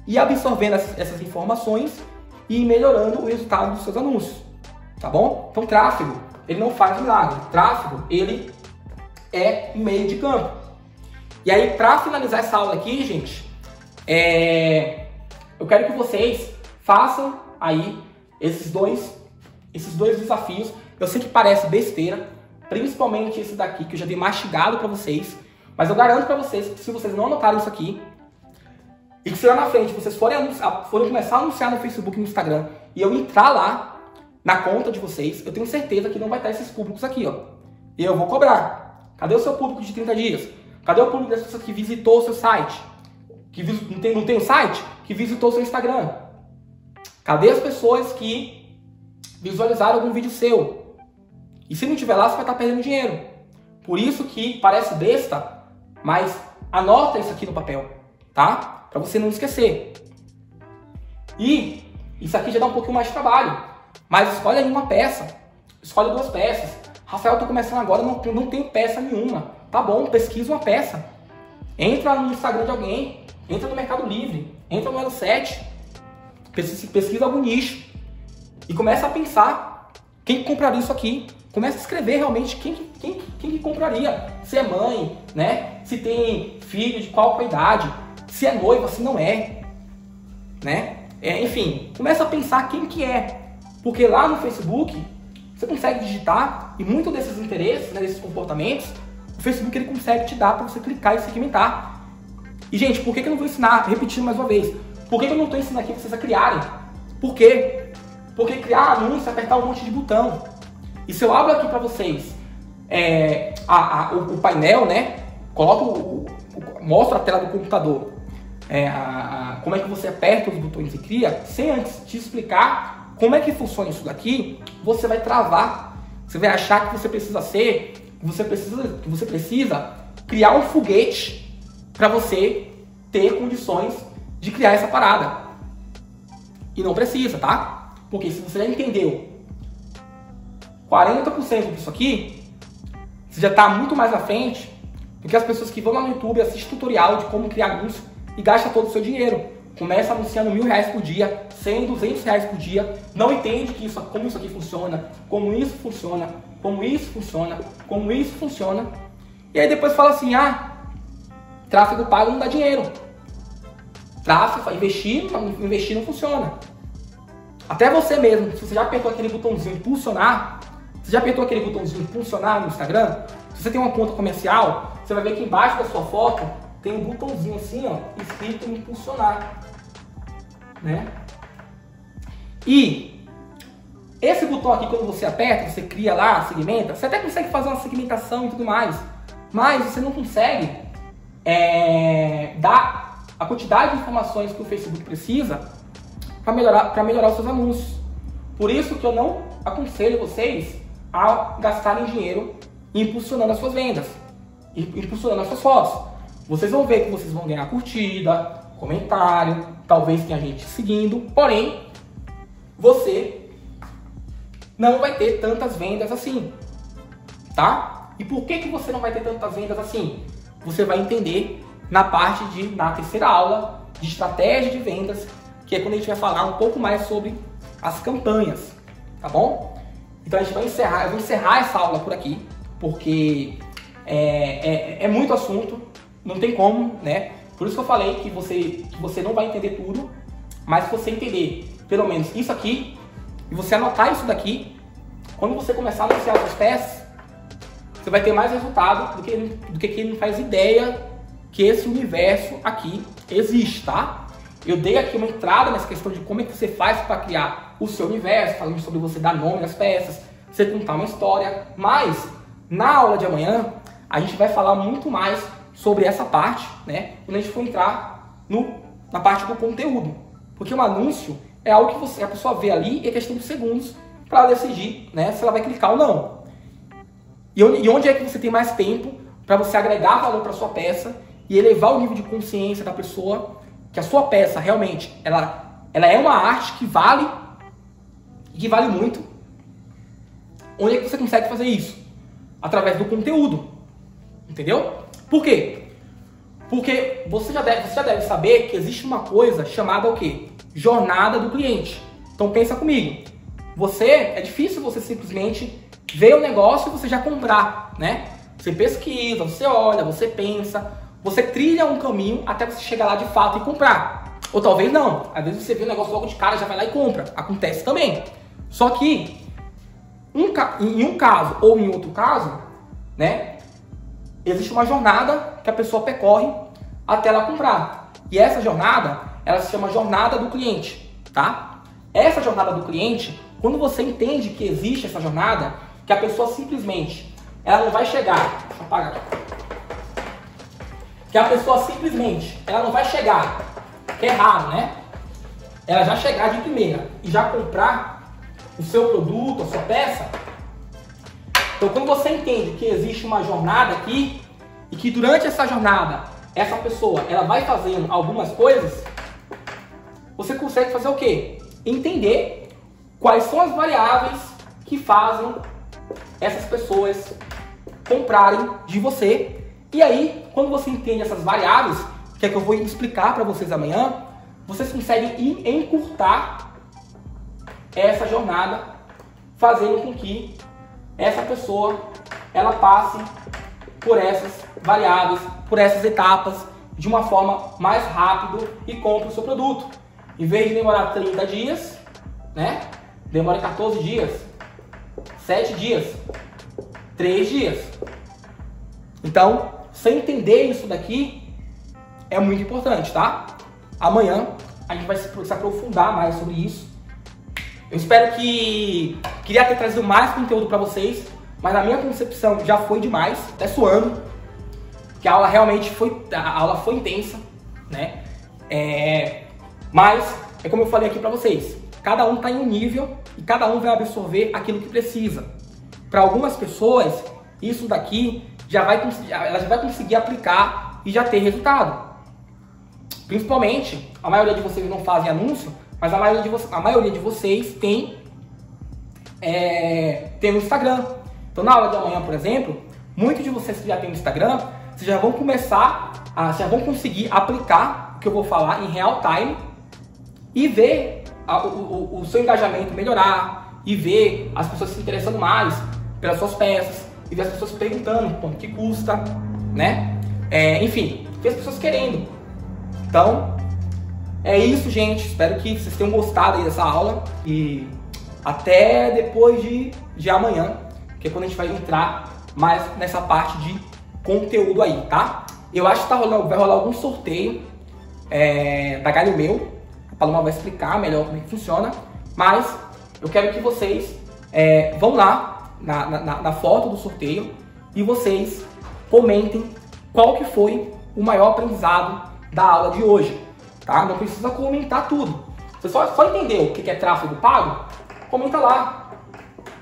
ir absorvendo essas informações e ir melhorando o resultado dos seus anúncios, tá bom? Então, tráfego, ele não faz milagre. Tráfego, ele é um meio de campo. E aí, para finalizar essa aula aqui, gente, eu quero que vocês façam aí esses dois desafios. Eu sei que parece besteira, principalmente esse daqui, que eu já dei mastigado para vocês, mas eu garanto para vocês que se vocês não anotarem isso aqui, e que se lá na frente vocês forem começar a anunciar no Facebook e no Instagram, e eu entrar lá na conta de vocês, eu tenho certeza que não vai estar esses públicos aqui, ó. E eu vou cobrar. Cadê o seu público de 30 dias? Cadê o público das pessoas que visitou o seu site? Que não tem um site? Que visitou o seu Instagram? Cadê as pessoas que visualizaram algum vídeo seu? E se não tiver lá, você vai estar perdendo dinheiro. Por isso que parece besta, mas anota isso aqui no papel, tá? Para você não esquecer. E isso aqui já dá um pouquinho mais de trabalho. Mas escolhe aí uma peça. escolhe 2 peças. Rafael, eu tô começando agora, não tenho peça nenhuma. Tá bom, pesquisa uma peça. Entra no Instagram de alguém, entra no Mercado Livre, entra no Elo7, pesquisa algum nicho e começa a pensar quem compraria isso aqui. Começa a escrever realmente quem compraria. Se é mãe, né? Se tem filho, de qual idade, se é noiva, se não é, né? Enfim, começa a pensar quem que é. Porque lá no Facebook, você consegue digitar e muitos desses interesses, né, desses comportamentos, o Facebook ele consegue te dar para você clicar e segmentar. E, gente, por que eu não vou ensinar, repetindo mais uma vez, por que eu não estou ensinando aqui vocês a criarem? Por quê? Porque criar anúncio é apertar um monte de botão. E se eu abro aqui para vocês o painel, né? Mostro a tela do computador, como é que você aperta os botões e cria, sem antes te explicar como é que funciona isso daqui, você vai travar. Você vai achar que você precisa criar um foguete para você ter condições de criar essa parada. E não precisa, tá? Porque se você já entendeu 40% disso aqui, você já está muito mais à frente do que as pessoas que vão lá no YouTube, assistem tutorial de como criar anúncio e gastam todo o seu dinheiro. Começa anunciando R$1.000 por dia, 100, R$200 por dia, não entende como isso aqui funciona, como isso funciona, como isso funciona, como isso funciona. E aí depois fala assim, tráfego pago não dá dinheiro. Tráfego, investir não funciona. Até você mesmo, se você já apertou aquele botãozinho impulsionar, no Instagram, se você tem uma conta comercial, você vai ver que embaixo da sua foto tem um botãozinho assim, ó, escrito impulsionar, né? E esse botão aqui, quando você aperta, você cria lá, segmenta, você até consegue fazer uma segmentação e tudo mais, mas você não consegue dar a quantidade de informações que o Facebook precisa para melhorar os seus anúncios. Por isso que eu não aconselho vocês a gastarem dinheiro impulsionando as suas vendas, impulsionando as suas fotos. Vocês vão ver que vocês vão ganhar curtida, comentário, talvez tenha gente seguindo, porém, você não vai ter tantas vendas assim, tá? E por que você não vai ter tantas vendas assim? Você vai entender na terceira aula de estratégia de vendas, que é quando a gente vai falar um pouco mais sobre as campanhas, tá bom? Então a gente vai encerrar, eu vou encerrar essa aula por aqui, porque é muito assunto, não tem como, né? Por isso que eu falei que você não vai entender tudo, mas se você entender pelo menos isso aqui, e você anotar isso daqui, quando você começar a anunciar suas peças, você vai ter mais resultado do que quem não faz ideia que esse universo aqui existe, tá? Eu dei aqui uma entrada nessa questão de como é que você faz para criar o seu universo, falando sobre você dar nome às peças, você contar uma história, mas na aula de amanhã a gente vai falar muito mais sobre essa parte, né? Quando a gente for entrar na parte do conteúdo, porque um anúncio é algo que a pessoa vê ali e é questão de segundos para decidir, né, se ela vai clicar ou não. E onde é que você tem mais tempo para você agregar valor para sua peça e elevar o nível de consciência da pessoa, que a sua peça realmente ela é uma arte que vale muito. Onde é que você consegue fazer isso? Através do conteúdo, entendeu? Por quê? Porque você já deve saber que existe uma coisa chamada o quê? Jornada do cliente. Então pensa comigo. É difícil você simplesmente ver o negócio e você já comprar, né? Você pesquisa, você olha, você pensa, você trilha um caminho até você chegar lá de fato e comprar. Ou talvez não. Às vezes você vê o negócio logo de cara, já vai lá e compra. Acontece também. Só que em um caso ou em outro caso, né? Existe uma jornada que a pessoa percorre até ela comprar. E essa jornada, ela se chama jornada do cliente, tá? Essa jornada do cliente, quando você entende que existe essa jornada, que a pessoa simplesmente, ela não vai chegar, deixa eu apagar aqui. Que a pessoa simplesmente, ela não vai chegar, que é raro, né? Ela já chegar de primeira e já comprar o seu produto, a sua peça. Então, quando você entende que existe uma jornada aqui e que durante essa jornada, essa pessoa, ela vai fazendo algumas coisas, você consegue fazer o quê? Entender quais são as variáveis que fazem essas pessoas comprarem de você. E aí, quando você entende essas variáveis, que é que eu vou explicar para vocês amanhã, vocês conseguem encurtar essa jornada, fazendo com que essa pessoa ela passe por essas variáveis, por essas etapas, de uma forma mais rápida e compre o seu produto. Em vez de demorar 30 dias, né? Demora 14 dias, 7 dias, 3 dias. Então, você entender isso daqui é muito importante, tá? Amanhã a gente vai se aprofundar mais sobre isso. Eu espero que... Queria ter trazido mais conteúdo para vocês, mas na minha concepção já foi demais, até suando, que a aula realmente foi... A aula foi intensa, né? Mas, é como eu falei aqui para vocês, cada um está em um nível e cada um vai absorver aquilo que precisa. Para algumas pessoas, isso daqui ela já vai conseguir aplicar e já ter resultado. Principalmente, a maioria de vocês não fazem anúncio, mas a maioria de vocês tem no Instagram. Então, na aula de amanhã, por exemplo, muitos de vocês que já têm no Instagram, vocês já vão já vão conseguir aplicar o que eu vou falar em real time e ver o seu engajamento melhorar e ver as pessoas se interessando mais pelas suas peças e ver as pessoas perguntando quanto que custa, né? Enfim, ver as pessoas querendo. Então, é isso, gente. Espero que vocês tenham gostado aí dessa aula e até depois de amanhã, que é quando a gente vai entrar mais nessa parte de conteúdo aí, tá? Eu acho que vai rolar algum sorteio da Galho Meu. A Paloma vai explicar melhor como é que funciona, mas eu quero que vocês vão lá na foto do sorteio e vocês comentem qual que foi o maior aprendizado da aula de hoje, tá? Não precisa comentar tudo. Você só entendeu o que é tráfego pago? Comenta lá.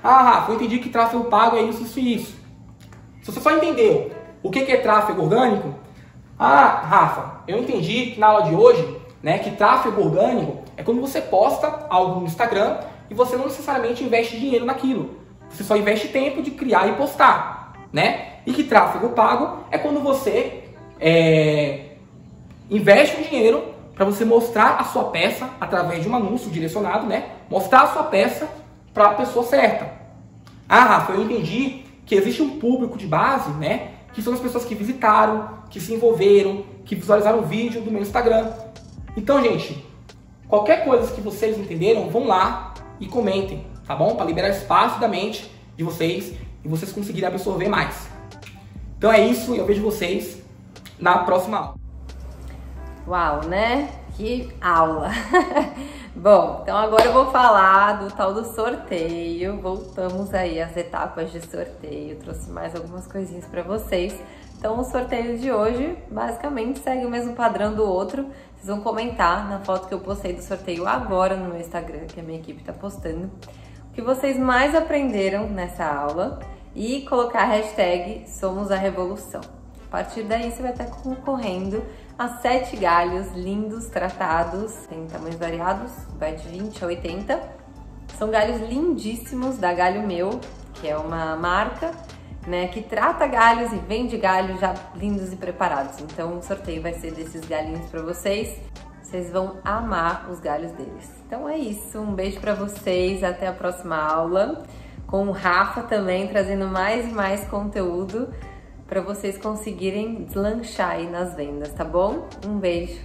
Ah, Rafa, eu entendi que tráfego pago é isso, isso e isso. Se você só entendeu o que é tráfego orgânico, ah, Rafa, eu entendi que na aula de hoje, né, que tráfego orgânico é quando você posta algo no Instagram e você não necessariamente investe dinheiro naquilo. Você só investe tempo de criar e postar, né? E que tráfego pago é quando você investe o dinheiro para você mostrar a sua peça através de um anúncio direcionado, né? Mostrar a sua peça para a pessoa certa. Ah, Rafa, eu entendi que existe um público de base, né? Que são as pessoas que visitaram, que se envolveram, que visualizaram o vídeo do meu Instagram. Então, gente, qualquer coisa que vocês entenderam, vão lá e comentem, tá bom? Para liberar espaço da mente de vocês e vocês conseguirem absorver mais. Então é isso, eu vejo vocês na próxima aula. Uau, né? Que aula! Bom, então agora eu vou falar do tal do sorteio. Voltamos aí às etapas de sorteio. Trouxe mais algumas coisinhas para vocês. Então o sorteio de hoje basicamente segue o mesmo padrão do outro. Vocês vão comentar na foto que eu postei do sorteio agora no meu Instagram, que a minha equipe tá postando, o que vocês mais aprenderam nessa aula e colocar a hashtag Somos a Revolução. A partir daí você vai estar concorrendo a 7 galhos lindos, tratados, tem tamanhos variados, vai de 20 a 80. São galhos lindíssimos da Galho Meu, que é uma marca, né, que trata galhos e vende galhos já lindos e preparados. Então o sorteio vai ser desses galinhos para vocês. Vocês vão amar os galhos deles. Então é isso, um beijo para vocês, até a próxima aula. Com o Rafa também trazendo mais e mais conteúdo para vocês conseguirem deslanchar aí nas vendas, tá bom? Um beijo!